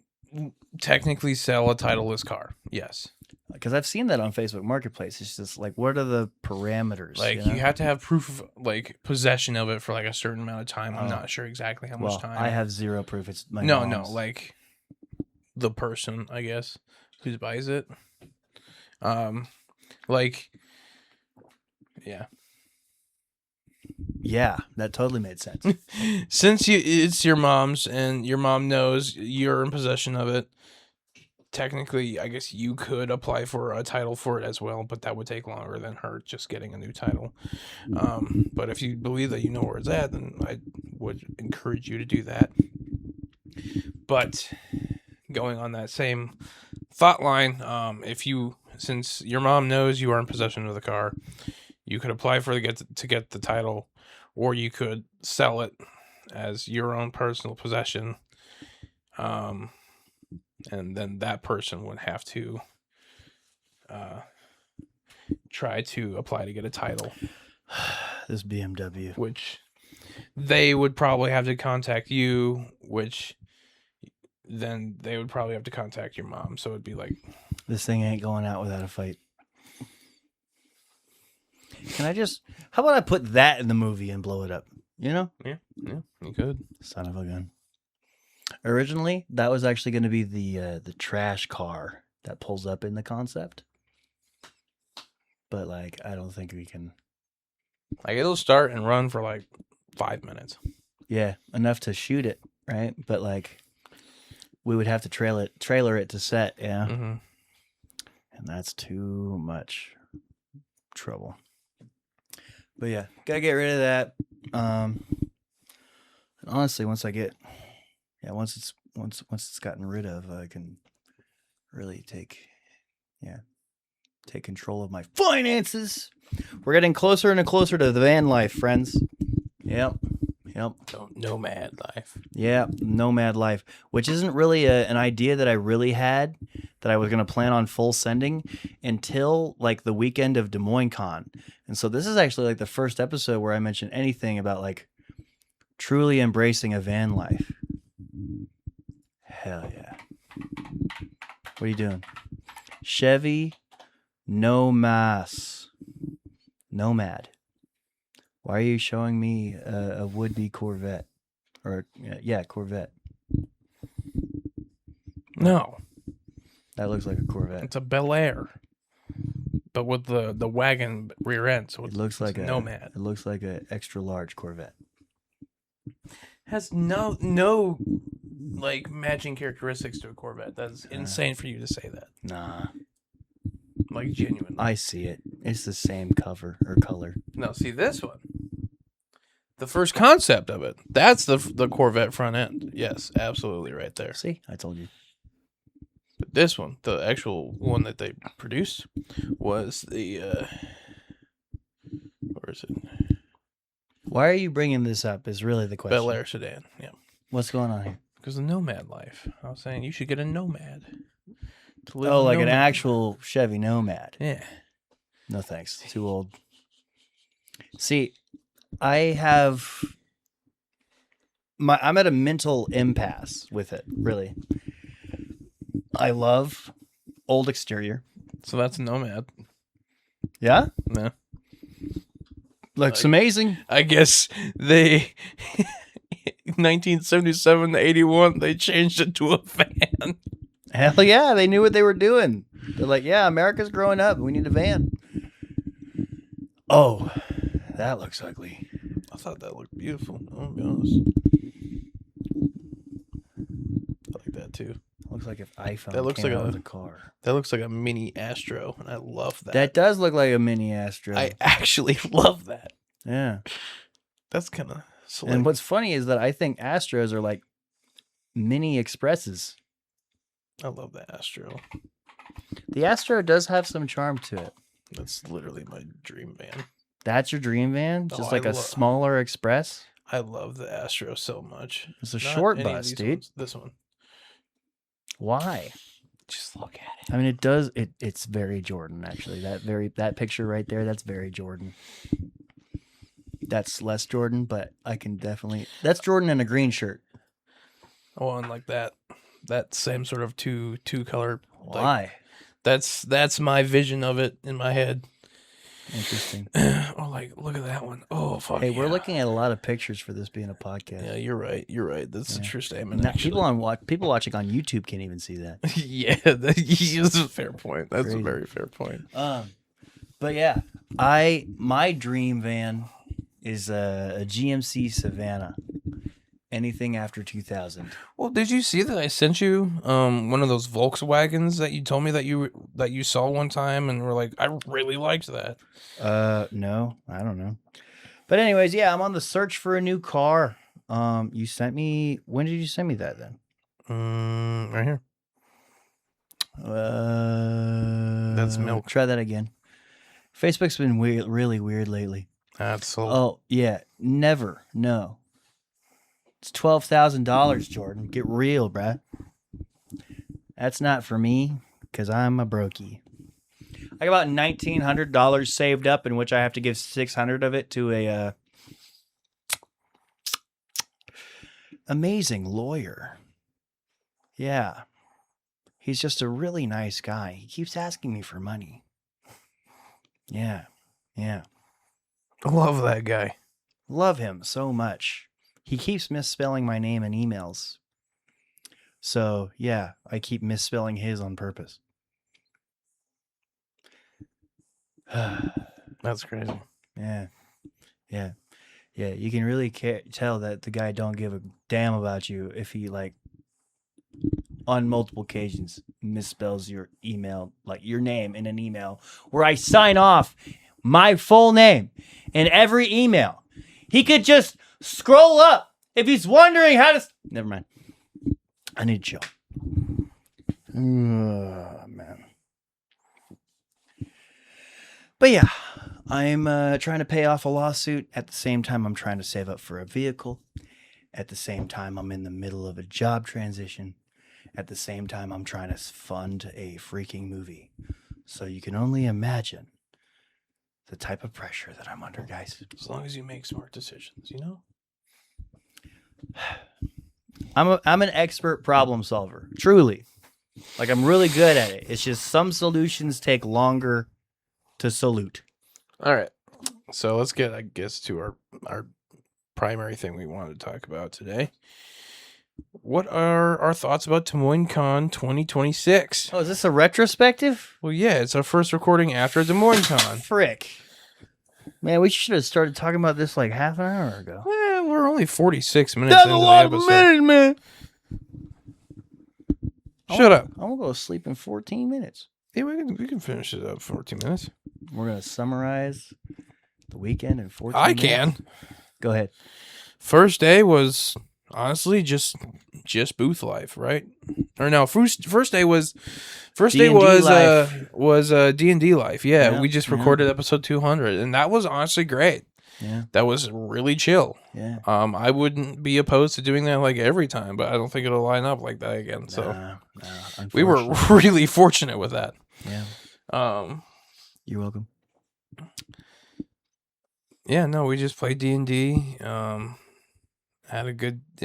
technically sell a titleless car, yes. Because I've seen that on Facebook Marketplace. It's just like, what are the parameters? Like, you have to have proof of like possession of it for like a certain amount of time. I'm not sure exactly how much time. I have zero proof. It's my no, mom's. like the person, I guess, who buys it. Yeah. Yeah, that totally made sense. Since it's your mom's and your mom knows you're in possession of it, technically, I guess you could apply for a title for it as well, but that would take longer than her just getting a new title. But if you believe that you know where it's at, then I would encourage you to do that. But going on that same thought line, since your mom knows you are in possession of the car, you could apply to get the title, or you could sell it as your own personal possession. And then that person would have to try to apply to get a title. This BMW. Which they would probably have to contact you, which then they would probably have to contact your mom. So it'd be like... This thing ain't going out without a fight. Can I just... How about I put that in the movie and blow it up? You know? Yeah, you could. Son of a gun. Originally, that was actually going to be the trash car that pulls up in the concept. But like, I don't think we can. Like it'll start and run for like 5 minutes. Yeah, enough to shoot it, right? But like, we would have to trailer it to set, yeah. Mm-hmm. And that's too much trouble. But yeah, gotta get rid of that. And honestly, once it's gotten rid of, I can really take control of my finances. We're getting closer and closer to the van life, friends. Yep. Nomad life. Yeah, nomad life, which isn't really an idea that I really had that I was going to plan on full sending until like the weekend of Des Moines Con. And so this is actually like the first episode where I mention anything about like truly embracing a van life. Hell yeah. What are you doing? Chevy Nomad. Why are you showing me a would-be Corvette? Or, yeah, Corvette. No. That looks like a Corvette. It's a Bel Air. But with the wagon rear end, so It looks like a Nomad. It looks like an extra large Corvette. Has no like matching characteristics to a Corvette. That's insane for you to say that. Nah. Like genuinely. I see it. It's the same cover or color. No, see this one. The first concept of it. That's the Corvette front end. Yes, absolutely right there. See? I told you. But this one, the actual one that they produced, was the where is it? Why are you bringing this up is really the question. Bel Air sedan. Yeah. What's going on here? Because the Nomad life. I was saying you should get a Nomad. To live Oh, a like an Nomad. actual Chevy Nomad. Yeah. No thanks. Too old. See, I'm at a mental impasse with it, really. I love old exterior. So that's a Nomad. Yeah? Yeah. Looks amazing. I guess they 1977 to 81 they changed it to a van. Hell yeah, they knew what they were doing. They're like, yeah, America's growing up. We need a van. Oh, that looks ugly. I thought that looked beautiful. I'll be honest. I like that too. Looks like if iPhone That looks came like out a- with a car. That looks like a mini Astro, and I love that. That does look like a mini Astro. I actually love that. Yeah. That's kind of And what's funny is that I think Astros are like mini Expresses. I love the Astro. The Astro does have some charm to it. That's literally my dream van. That's your dream van? Oh, Just like I a lo- smaller Express? I love the Astro so much. It's a Not short any of bus, these dude. ones. This one. Why? Just look at it. I mean, it's very Jordan, actually. That picture right there, that's very Jordan. That's less Jordan, but I can definitely... That's Jordan in a green shirt. Oh, and like that same sort of two color. Why? That's my vision of it in my head. Interesting. Oh, like look at that one. Oh, fuck. Hey, we're yeah. looking at a lot of pictures for this being a podcast. Yeah, you're right. That's a true statement. Now, Actually. people watching on YouTube can't even see that. Yeah, that is a fair point. That's Crazy. a very fair point. But yeah, my dream van is a GMC Savannah. Anything after 2000. Well, did you see that I sent you one of those Volkswagens that you told me that you saw one time and were like, I really liked that. No, I don't know. But anyways, yeah, I'm on the search for a new car. You sent me. When did you send me that then? Right here. That's milk. Try that again. Facebook's been really weird lately. That's so. Oh yeah, never. No. It's $12,000, Jordan. Get real, bruh. That's not for me, because I'm a brokey. I got about $1,900 saved up, in which I have to give $600 of it to a amazing lawyer. Yeah. He's just a really nice guy. He keeps asking me for money. Yeah. I love that guy. Love him so much. He keeps misspelling my name in emails. So yeah, I keep misspelling his on purpose. That's crazy. Yeah. You can really tell that the guy don't give a damn about you if he like on multiple occasions misspells your email, like your name in an email where I sign off my full name in every email. He could just scroll up if he's wondering how to. Never mind. I need to chill. Man. But yeah, I'm trying to pay off a lawsuit. At the same time, I'm trying to save up for a vehicle. At the same time, I'm in the middle of a job transition. At the same time, I'm trying to fund a freaking movie. So you can only imagine the type of pressure that I'm under, guys. As long as you make smart decisions, you know? I'm an expert problem solver, truly. Like, I'm really good at it. It's just some solutions take longer to salute. All right. So let's get, I guess, to our primary thing we wanted to talk about today. What are our thoughts about Des Moines Con 2026? Oh, is this a retrospective? Well, yeah, it's our first recording after Des Moines Con. Frick. Man, we should have started talking about this like half an hour ago. Well, we're only 46 minutes That's into a lot the of episode. minutes, man. Shut up. I'm going to go to sleep in 14 minutes. Yeah, we can finish it up 14 minutes. We're going to summarize the weekend in 14 I minutes. can. Go ahead. First day was honestly just booth life, right? Or no, first day was D&D D&D life. Yeah, Yeah, we just yeah. recorded episode 200 and that was honestly great. Yeah. That was really chill. Yeah. I wouldn't be opposed to doing that like every time, but I don't think it'll line up like that again. So we were unfortunately. really fortunate with that. Yeah. You're welcome. Yeah, no, we just played D&D. It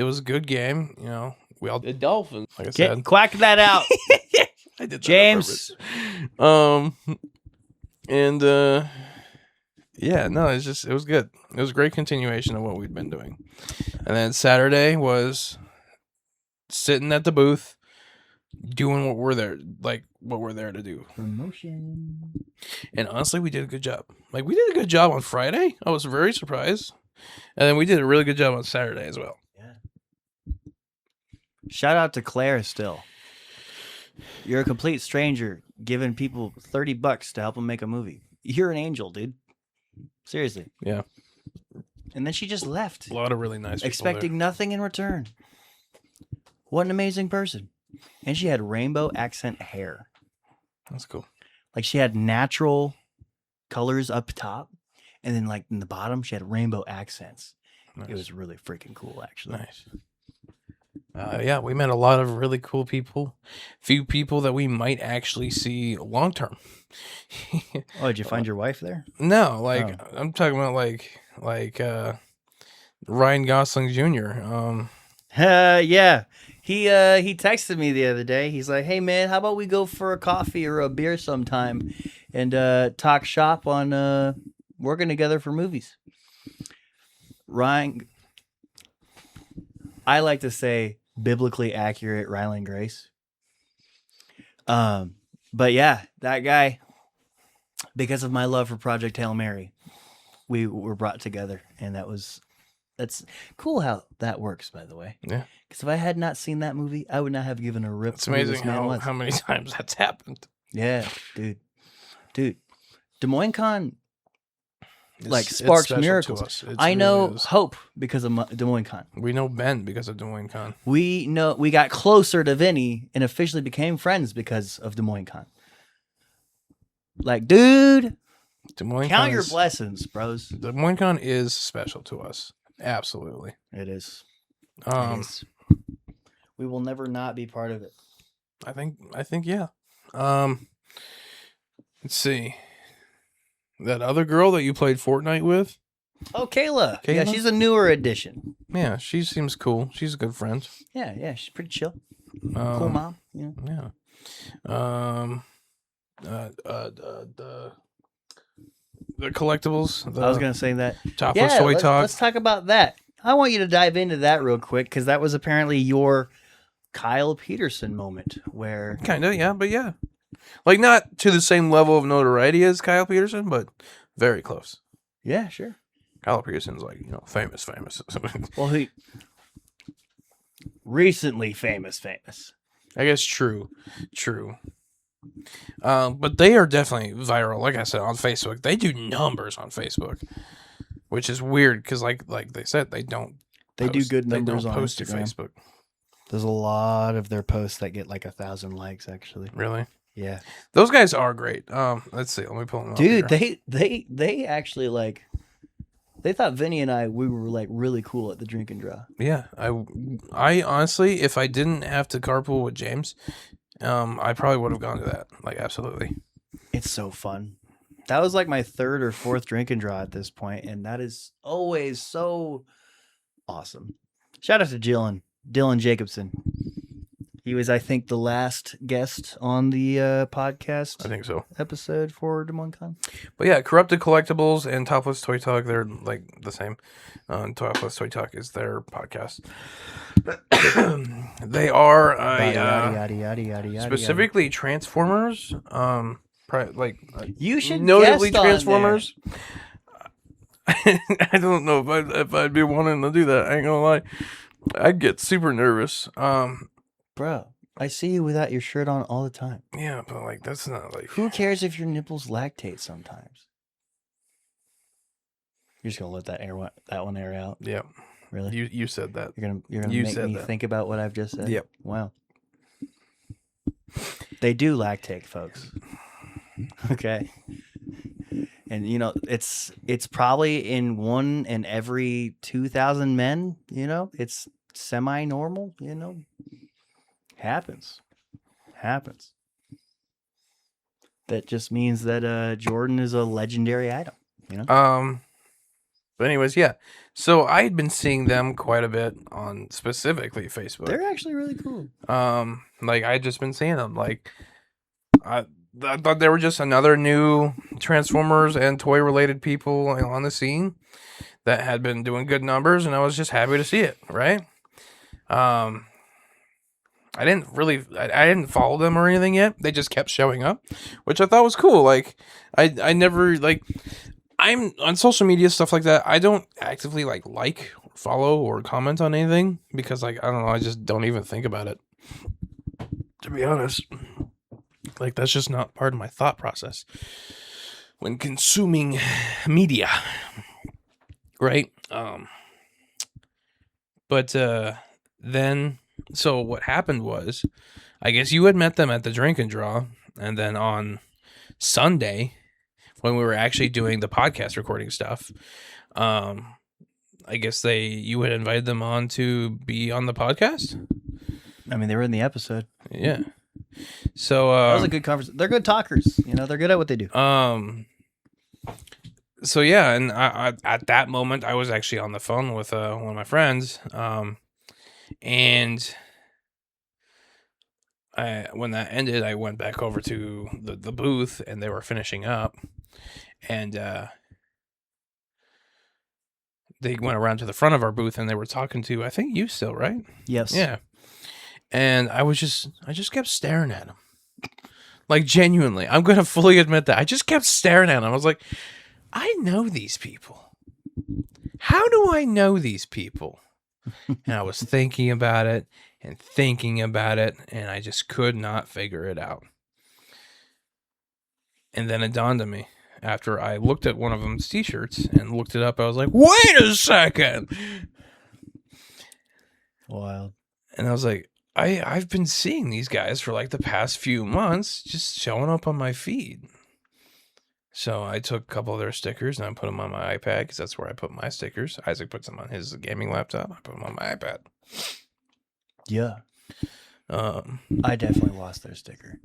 was a good game, you know. We all did dolphins, like I said. Quack that out. I did that James. on purpose. And yeah, no, it was good. It was a great continuation of what we'd been doing. And then Saturday was sitting at the booth doing what we're there to do. Promotion. And honestly, we did a good job. Like, we did a good job on Friday. I was very surprised. And then we did a really good job on Saturday as well. Yeah. Shout out to Claire still. You're a complete stranger giving people $30 to help them make a movie. You're an angel, dude. Seriously. Yeah. And then she just left, A lot of really nice people expecting nothing in return. What an amazing person. And she had rainbow accent hair. there. That's cool. Like, she had natural colors up top, and then like in the bottom she had rainbow accents. Nice. It was really freaking cool, actually. Nice. Yeah, we met a lot of really cool people. Few people that we might actually see long term. Oh, did you find your wife there? No, like I'm talking about like Ryan Gosling Jr. Yeah. He texted me the other day. He's like, "Hey man, how about we go for a coffee or a beer sometime and talk shop on working together for movies?" Ryan, I like to say biblically accurate Ryland Grace. But yeah, that guy, because of my love for Project Hail Mary, we were brought together, and that's cool how that works, by the way. Yeah. Because if I had not seen that movie, I would not have given a rip. It's who this amazing man was. how many times that's happened. Yeah, dude. Des Moines Con It's sparks special to miracles. us. It I really know is. hope because of Des Moines Con. We know Ben because of Des Moines Con. We got closer to Vinny and officially became friends because of Des Moines Con. Like, dude, Des Moines count Con your is- blessings, bros. Des Moines Con is special to us. Absolutely. It is. Um, It is. We will never not be part of it. I think yeah. Let's see. That other girl that you played Fortnite with? Oh, Kayla. Yeah, Kayla? she's a newer addition. Yeah, she seems cool. She's a good friend. Yeah, she's pretty chill. Cool mom. Yeah. Yeah. The collectibles. I was gonna say that. Top Yeah, Soy Talk. let's talk about that. I want you to dive into that real quick because that was apparently your Kyle Peterson moment where Kind of, yeah, but yeah. Like, not to the same level of notoriety as Kyle Peterson, but very close. yeah, sure. Kyle Peterson's like, famous. Well, he recently famous. I guess true. But they are definitely viral. Like I said, on Facebook, they do numbers on Facebook, which is weird because, like they said, they don't. They do good They numbers don't on post to Instagram. Facebook. There's a lot of their posts that get like 1,000 likes, actually. Really? Yeah, Those guys are great. Let's see. Let me pull them up. dude, here. they actually like. They thought Vinny and we were like really cool at the drink and draw. Yeah, I honestly, if I didn't have to carpool with James, I probably would have gone to that. Like, absolutely. It's so fun. That was like my third or fourth drink and draw at this point, and that is always so awesome. Shout out to Dylan Jacobson. He was, I think, the last guest on the podcast. I think so. Episode for Des Moines Con. But yeah, Corrupted Collectibles and Topless Toy Talk, they're like the same. Topless Toy Talk is their podcast. They are specifically Transformers. You should notably guest on Transformers. I don't know if I'd be wanting to do that. I ain't gonna lie. I'd get super nervous. Bro, I see you without your shirt on all the time. Yeah, but like that's not like. Who cares if your nipples lactate sometimes? You're just gonna let that one air out. Yeah, really. You said that. You're gonna make me think about what I've just said. Yep. Wow. They do lactate, folks. Okay. And it's probably in 1 in every 2,000 men. It's semi-normal. Happens. That just means that Jordan is a legendary item. But anyways, yeah. So I had been seeing them quite a bit on specifically Facebook. They're actually really cool. Like I had just been seeing them. Like I thought they were just another new Transformers and toy related people on the scene that had been doing good numbers, and I was just happy to see it. Right. I didn't follow them or anything yet. They just kept showing up, which I thought was cool. Like, I never, like, I'm on social media, stuff like that. I don't actively, follow or comment on anything because, I don't know, I just don't even think about it. To be honest. Like, that's just not part of my thought process when consuming media. Right? But then... So what happened was, I guess you had met them at the drink and draw, and then on Sunday, when we were actually doing the podcast recording stuff, I guess you had invited them on to be on the podcast. I mean, they were in the episode. Yeah. So that was a good conversation. They're good talkers. They're good at what they do. So yeah, and I at that moment I was actually on the phone with one of my friends. And when that ended, I went back over to the booth, and they were finishing up, and they went around to the front of our booth, and they were talking to, I think, you still, right? Yes. Yeah. And I just kept staring at him, like genuinely. I'm gonna fully admit that I just kept staring at him. I was like, I know these people. How do I know these people? And I was thinking about it, and I just could not figure it out. And then it dawned on me after I looked at one of them's t-shirts and looked it up. I was like, wait a second. Wild. And I was like, I've been seeing these guys for like the past few months just showing up on my feed. So I took a couple of their stickers and I put them on my iPad because that's where I put my stickers. Isaac puts them on his gaming laptop. I put them on my iPad. Yeah. I definitely lost their sticker.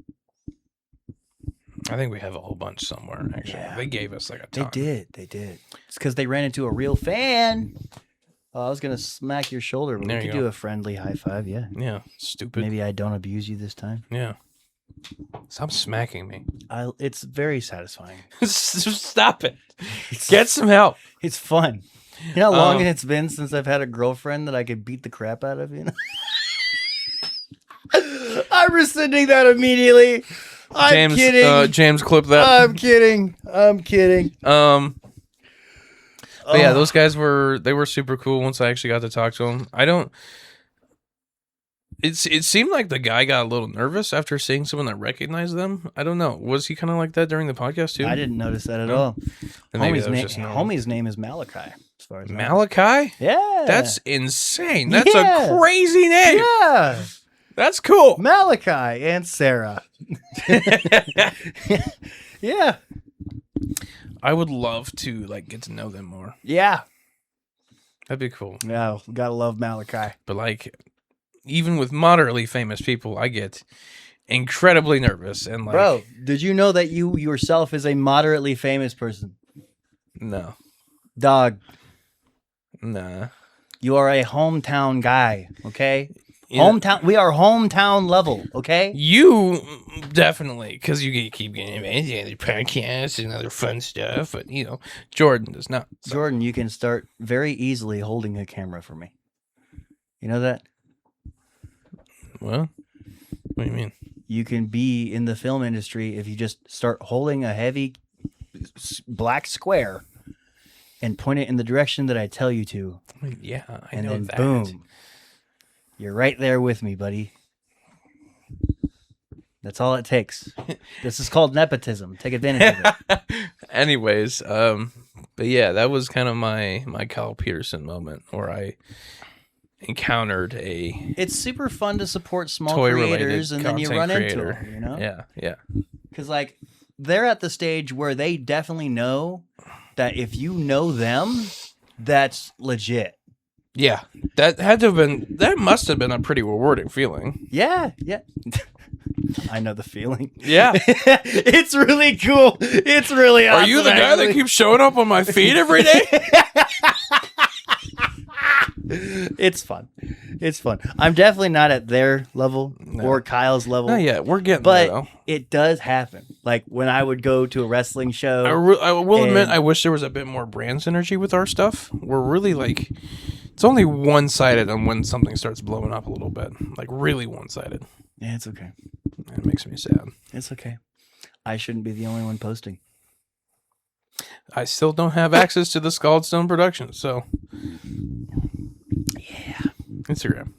I think we have a whole bunch somewhere, actually. Yeah. They gave us like a ton. They did. It's because they ran into a real fan. Oh, I was going to smack your shoulder, but we could do a friendly high five, yeah. Yeah, stupid. Maybe I don't abuse you this time. Yeah. Stop smacking me. It's very satisfying. Stop it. Get some help. It's fun. You know how long it's been since I've had a girlfriend that I could beat the crap out of, I'm rescinding that immediately. I'm kidding. James, clip that. I'm kidding. But yeah, those guys were super cool once I actually got to talk to them. It seemed like the guy got a little nervous after seeing someone that recognized them. I don't know. Was he kind of like that during the podcast too? I didn't notice that at all. Homie's name is Malachi. As far as Malachi? Yeah. That's insane. That's a crazy name. Yeah. That's cool. Malachi and Sarah. Yeah. I would love to get to know them more. Yeah. That'd be cool. Yeah, we gotta love Malachi. But even with moderately famous people, I get incredibly nervous and Bro, did you know that you yourself is a moderately famous person? No. Dog. Nah. You are a hometown guy, okay? Hometown. We are hometown level, okay? You definitely, because you keep getting invited to other podcasts and other fun stuff, but Jordan does not. So. Jordan, you can start very easily holding a camera for me. You know that? Well, what do you mean? You can be in the film industry if you just start holding a heavy black square and point it in the direction that I tell you to. Yeah, I and know then that. Boom. You're right there with me, buddy. That's all it takes. This is called nepotism. Take advantage of it. Anyways, but yeah, that was kind of my Kyle Peterson moment where I encountered a It's super fun to support small creators and then you run into them, Yeah. Because they're at the stage where they definitely know that if you know them, that's legit. Yeah. That must have been a pretty rewarding feeling. Yeah. I know the feeling. Yeah. It's really cool. It's really awesome. Are you the guy that keeps showing up on my feed every day? It's fun. I'm definitely not at their level or Kyle's level. No, yeah, we're getting but there, though. It does happen. Like when I would go to a wrestling show. I will admit, I wish there was a bit more brand synergy with our stuff. We're really it's only one-sided on when something starts blowing up a little bit. Really one-sided. Yeah, it's okay. It makes me sad. It's okay. I shouldn't be the only one posting. I still don't have access to the Scald Stone production, so. Yeah. Instagram.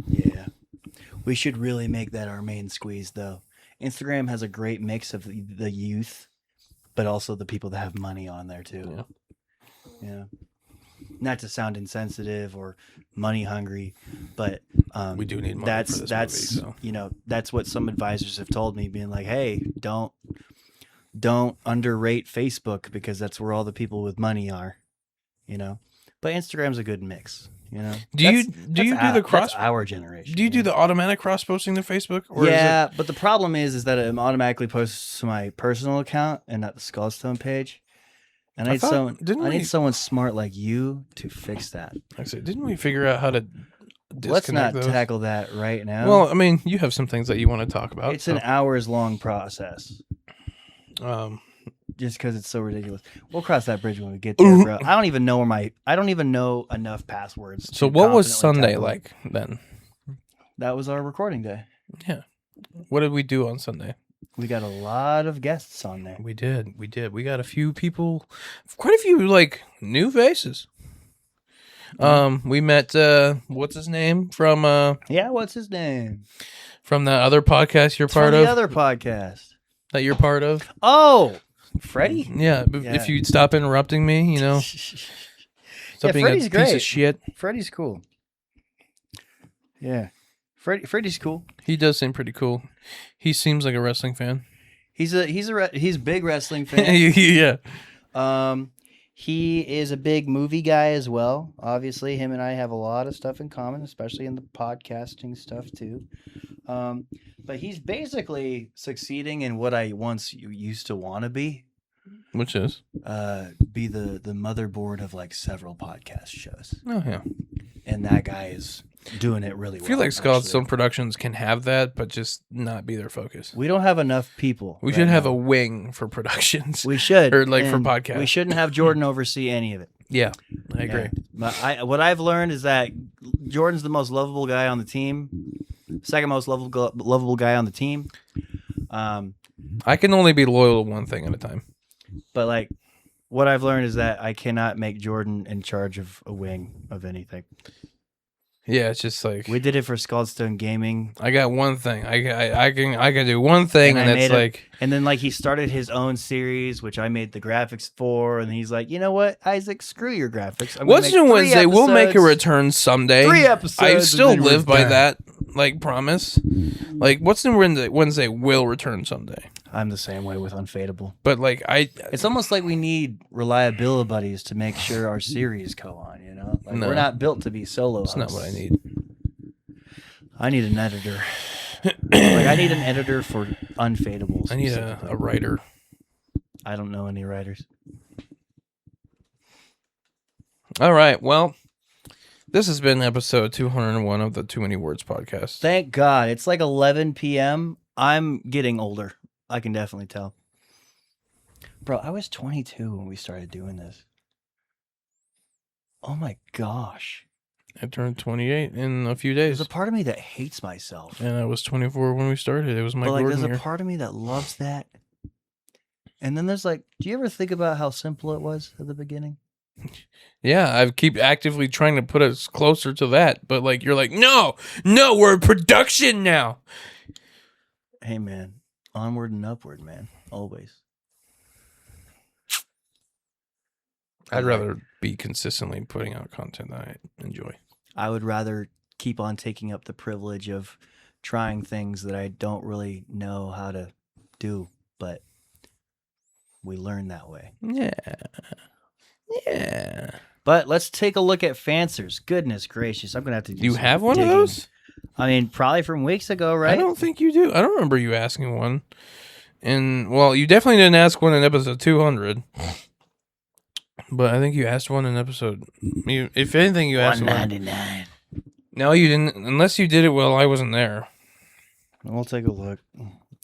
Yeah. We should really make that our main squeeze, though. Instagram has a great mix of the youth, but also the people that have money on there, too. Yeah. Not to sound insensitive or money hungry, but we do need money for this movie, so. That's what some advisors have told me, being like, hey, don't underrate Facebook because that's where all the people with money are, But Instagram's a good mix, Do you do the cross? That's our generation. Do you do the automatic cross posting to Facebook? Or yeah, but the problem is that it automatically posts to my personal account and not the Skullstone page. And I need someone smart like you to fix that. Didn't we figure out how to disconnect Let's not those? tackle that right now. Well, I mean, you have some things that you want to talk about. It's an hours-long process. Just because it's so ridiculous. We'll cross that bridge when we get there, bro. I don't even know enough passwords. So what was Sunday like then? That was our recording day. Yeah. What did we do on Sunday? We got a lot of guests on there. We did. We got a few people, quite a few new faces. We met what's his name from what's his name? From the other podcast you're part of? The other podcast that you're part of? Oh, Freddie? Yeah, if you'd stop interrupting me, Stop being Freddie's a piece great. of shit. Freddie's cool. Yeah. Freddie's cool. He does seem pretty cool. He seems like a wrestling fan. He's a big wrestling fan. Yeah. He is a big movie guy as well. Obviously, him and I have a lot of stuff in common, especially in the podcasting stuff too. But he's basically succeeding in what I once used to want to be. Which is? Be the motherboard of several podcast shows. Oh, yeah. And that guy is doing it really well. I feel like some productions can have that, but just not be their focus. We don't have enough people. We should have a wing for productions. We should. Or for podcasts. We shouldn't have Jordan oversee any of it. Yeah, I agree. But what I've learned is that Jordan's the most lovable guy on the team. Second most lovable guy on the team. I can only be loyal to one thing at a time. But like, what I've learned is that I cannot make Jordan in charge of a wing of anything. Yeah, it's just like We did it for Scaldstone Gaming. I got one thing. I can do one thing, and it's like. And then like he started his own series, which I made the graphics for, and he's like, you know what, Isaac, screw your graphics. What's in Wednesday? We'll make a return someday. 3 episodes. I still and then live we're by done. that like promise. Like what's in Wednesday will return someday. I'm the same way with Unfadable. But like It's almost like we need reliability buddies to make sure our series go on. You know, like No. we're not built to be solo. That's not hosts. what I need. I need an editor. Like I need an editor for Unfadable. I need a specifically. writer. I don't know any writers. All right. Well, this has been episode 201 of the Too Many Words podcast. Thank God. It's like 11 p.m. I'm getting older. I can definitely tell. Bro, I was 22 when we started doing this. Oh my gosh. I turned 28 in a few There's days. a part of me that hates myself. And I was 24 when we started. It was my But like, Gordon there's year. a part of me that loves that. And then there's like, do you ever think about how simple it was at the beginning? Yeah, I keep actively trying to put us closer to that, but like you're like, no, we're in production now. Hey man, onward and upward, man. Always. I'd rather be consistently putting out content that I enjoy. I would rather keep on taking up the privilege of trying things that I don't really know how to do, but we learn that way. Yeah. But let's take a look at Fancers. Goodness gracious, I'm gonna have to. Do you some have one digging. of those? I mean, probably from weeks ago, right? I don't think you do. I don't remember you asking one. And well, you definitely didn't ask one in episode 200. But I think you asked one in episode. If anything, you asked 199. No, you didn't. Unless you did it while I wasn't there. We'll take a look.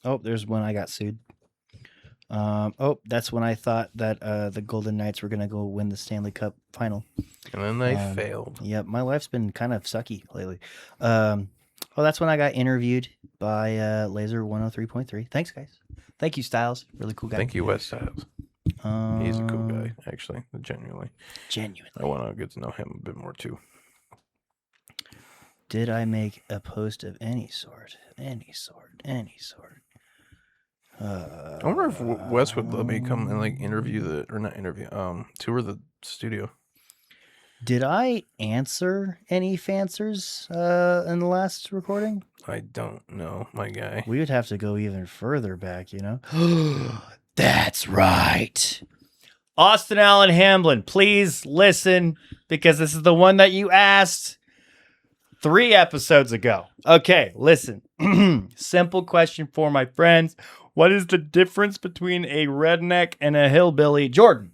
Oh, there's when I got sued. That's when I thought that the Golden Knights were gonna go win the Stanley Cup final. And then they failed. Yep, my life's been kind of sucky lately. That's when I got interviewed by Laser 103.3. Thanks, guys. Thank you, Styles. Really cool guy. Thank you, West Styles. He's a cool guy, actually. Genuinely. I want to get to know him a bit more too. Did I make a post of any sort? I wonder if Wes would let me come and like tour the studio. Did I answer any Fancers in the last recording? I don't know, my guy. We would have to go even further back, you know? That's right. Austin Allen Hamblin, please listen, because this is the one that you asked 3 episodes ago. Okay, listen. Simple question for my friends. What is the difference between a redneck and a hillbilly? Jordan.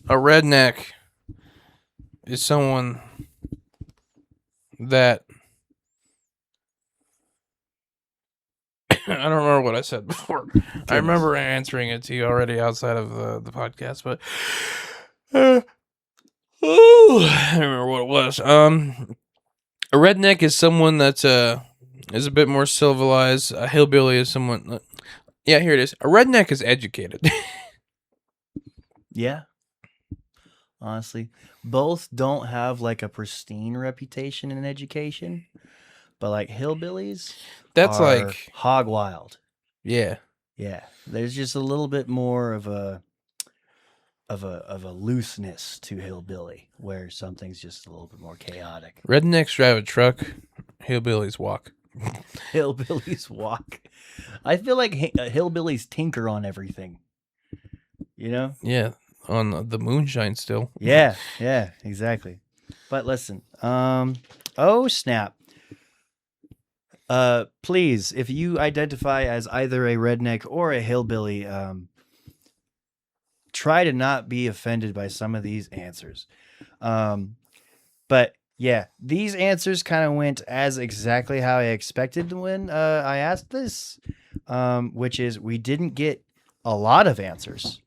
A redneck is someone that I don't remember what I said before. I remember answering it to you already outside of the podcast, but I don't remember what it was. A redneck is someone that's is a bit more civilized. A hillbilly is someone. Yeah, here it is. A redneck is educated. Yeah. Honestly, both don't have like a pristine reputation in education, but like hillbillies, That's are like hog wild. yeah. Yeah, there's just a little bit more of a looseness to hillbilly, where something's just a little bit more chaotic. Rednecks drive a truck. Hillbillies walk. Hillbillies walk. I feel like hillbillies tinker on everything. You know? Yeah, on the moonshine still. Yeah, exactly. But listen, oh snap. Please, if you identify as either a redneck or a hillbilly, try to not be offended by some of these answers. But yeah, these answers kind of went as exactly how I expected when I asked this, which is we didn't get a lot of answers,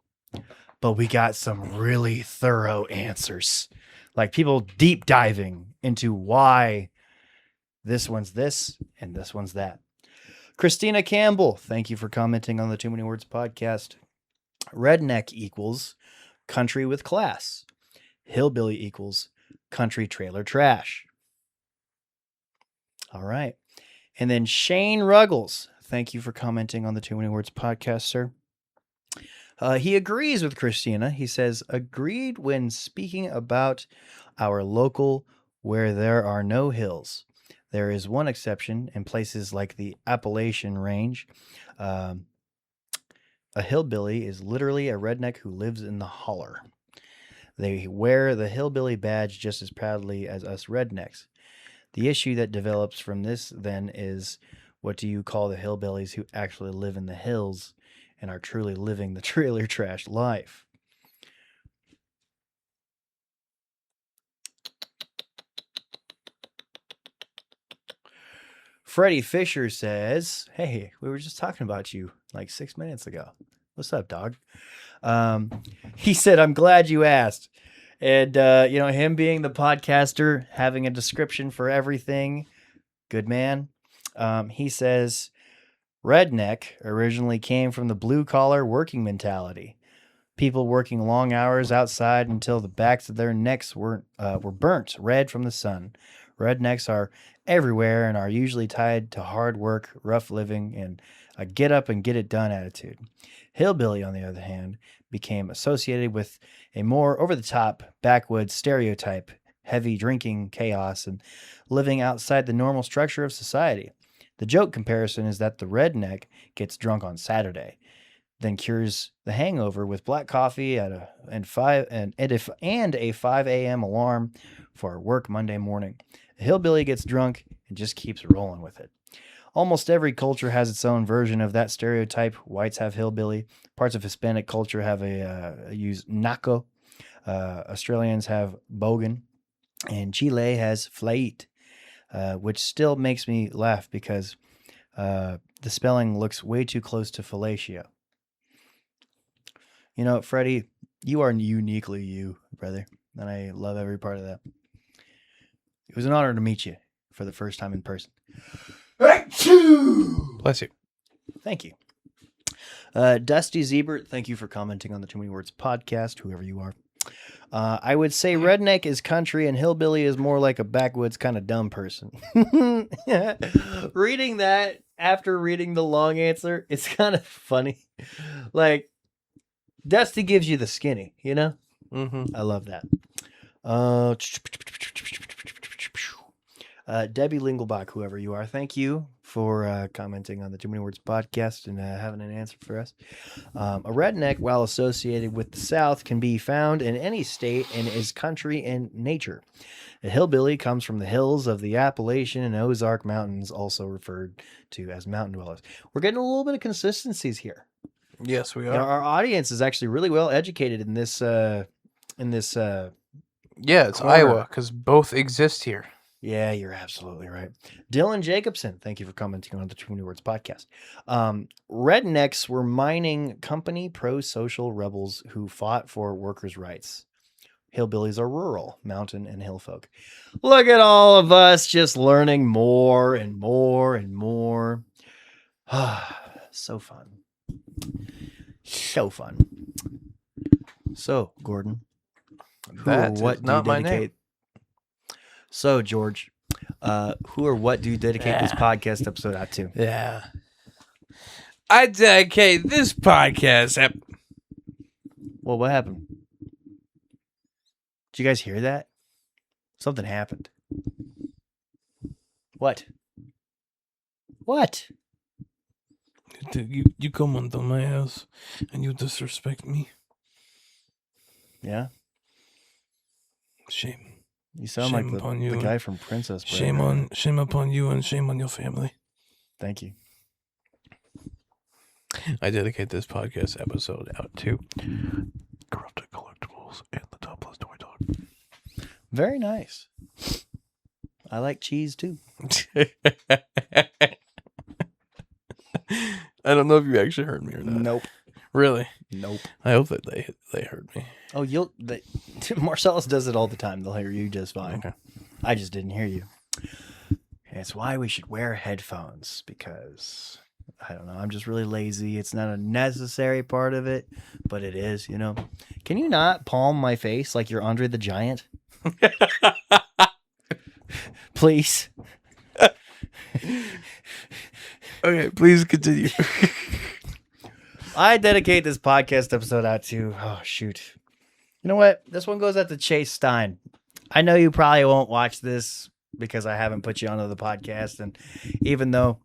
but we got some really thorough answers. Like people deep diving into why this one's this and this one's that. Christina Campbell, thank you for commenting on the Too Many Words podcast. Redneck equals country with class. Hillbilly equals country trailer trash. All right. And then Shane Ruggles, thank you for commenting on the Too Many Words podcast, sir. He agrees with Christina. He says, agreed when speaking about our local where there are no hills. There is one exception in places like the Appalachian Range. A hillbilly is literally a redneck who lives in the holler. They wear the hillbilly badge just as proudly as us rednecks. The issue that develops from this then is, what do you call the hillbillies who actually live in the hills and are truly living the trailer trash life? Freddie Fisher says, hey, we were just talking about you like 6 minutes ago. What's up, dog? He said, I'm glad you asked. And, him being the podcaster, having a description for everything, good man. He says, redneck originally came from the blue-collar working mentality. People working long hours outside until the backs of their necks were burnt red from the sun. Rednecks are everywhere and are usually tied to hard work, rough living, and a get-up-and-get-it-done attitude. Hillbilly, on the other hand, became associated with a more over-the-top, backwoods stereotype, heavy drinking, chaos, and living outside the normal structure of society. The joke comparison is that the redneck gets drunk on Saturday, then cures the hangover with black coffee and a 5 a.m. alarm for work Monday morning. The hillbilly gets drunk and just keeps rolling with it. Almost every culture has its own version of that stereotype. Whites have hillbilly. Parts of Hispanic culture have use naco. Australians have bogan. And Chile has flait, which still makes me laugh because the spelling looks way too close to fellatio. You know, Freddie, you are uniquely you, brother. And I love every part of that. It was an honor to meet you for the first time in person. Bless you. Thank you. Dusty Zebert, thank you for commenting on the Too Many Words podcast, whoever you are. I would say redneck is country and hillbilly is more like a backwoods kind of dumb person. Reading that after reading the long answer, it's kind of funny. Like, Dusty gives you the skinny, you know? Mm-hmm. I love that. Debbie Lingelbach, whoever you are, thank you for commenting on the Too Many Words podcast and having an answer for us. A redneck, while associated with the South, can be found in any state and is country in nature. A hillbilly comes from the hills of the Appalachian and Ozark Mountains, also referred to as mountain dwellers. We're getting a little bit of consistencies here. Yes, we are. You know, our audience is actually really well educated in this. Yeah, it's corner. Iowa because both exist here. Yeah, you're absolutely right. Dylan Jacobson, thank you for commenting on the Too Many Words podcast. Rednecks were mining company pro-social rebels who fought for workers' rights. Hillbillies are rural, mountain, and hill folk. Look at all of us just learning more and more and more. So fun. So fun. So, Gordon, who or what do you dedicate? So, George, who or what do you dedicate this podcast episode out to? Yeah. I dedicate this podcast. Well, what happened? Did you guys hear that? Something happened. What? What? You come onto my house and you disrespect me. Yeah? Shame. You sound Shame like upon the you. guy from Princess. Shame upon you and shame on your family. Thank you. I dedicate this podcast episode out to Corrupted Collectibles and the Topless Toy Dog. Very nice. I like cheese too. I don't know if you actually heard me or not. Nope. Really? Nope. I hope that they heard me. Oh, Marcellus does it all the time. They'll hear you just fine. Okay. I just didn't hear you. And it's why we should wear headphones, because I don't know. I'm just really lazy. It's not a necessary part of it, but it is, you know. Can you not palm my face like you're Andre the Giant? Please. Okay, please continue. I dedicate this podcast episode out to, oh, shoot. You know what? This one goes out to Chase Stein. I know you probably won't watch this because I haven't put you onto the podcast. And even though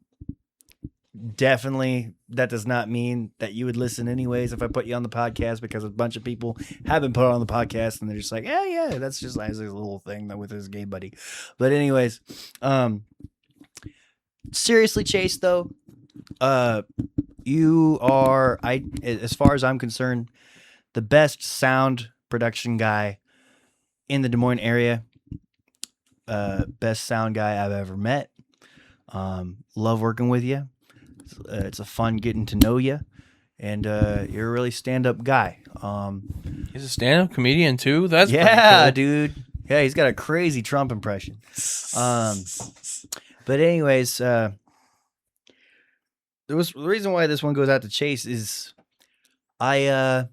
definitely that does not mean that you would listen anyways if I put you on the podcast, because a bunch of people have been put on the podcast and they're just like, yeah, that's just Isaac's little thing with his gay buddy. But anyways, seriously, Chase, though, you are, as far as I'm concerned, the best sound production guy in the Des Moines area. Best sound guy I've ever met. Love working with you. It's a fun getting to know you, and you're a really stand-up guy. He's a stand-up comedian too. That's yeah, cool. dude. Yeah, he's got a crazy Trump impression. But anyways, the reason why this one goes out to Chase is at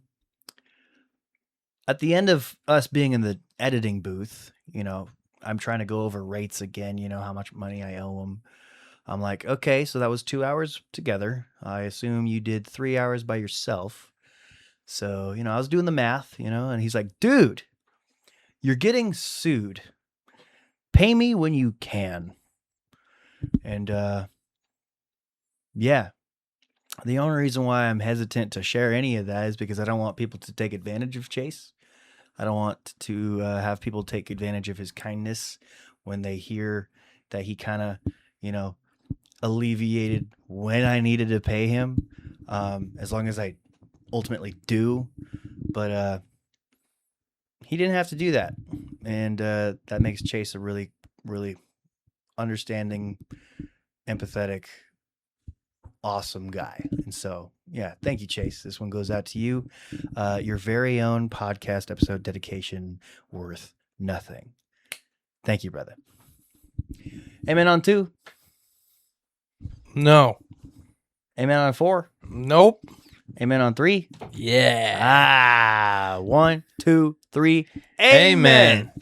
the end of us being in the editing booth, you know, I'm trying to go over rates again, you know, how much money I owe him. I'm like, okay, so that was 2 hours together. I assume you did 3 hours by yourself. So, you know, I was doing the math, you know, and he's like, dude, you're getting sued. Pay me when you can. And, yeah, the only reason why I'm hesitant to share any of that is because I don't want people to take advantage of Chase. I don't want to have people take advantage of his kindness when they hear that he kind of, you know, alleviated when I needed to pay him, as long as I ultimately do. But he didn't have to do that. And that makes Chase a really, really understanding, empathetic, awesome guy. And so, yeah, thank you, Chase. This one goes out to you. Your very own podcast episode dedication worth nothing. Thank you, brother. Amen on 2. No. Amen on 4. Nope. Amen on 3. Yeah. 1, 2, 3. Amen.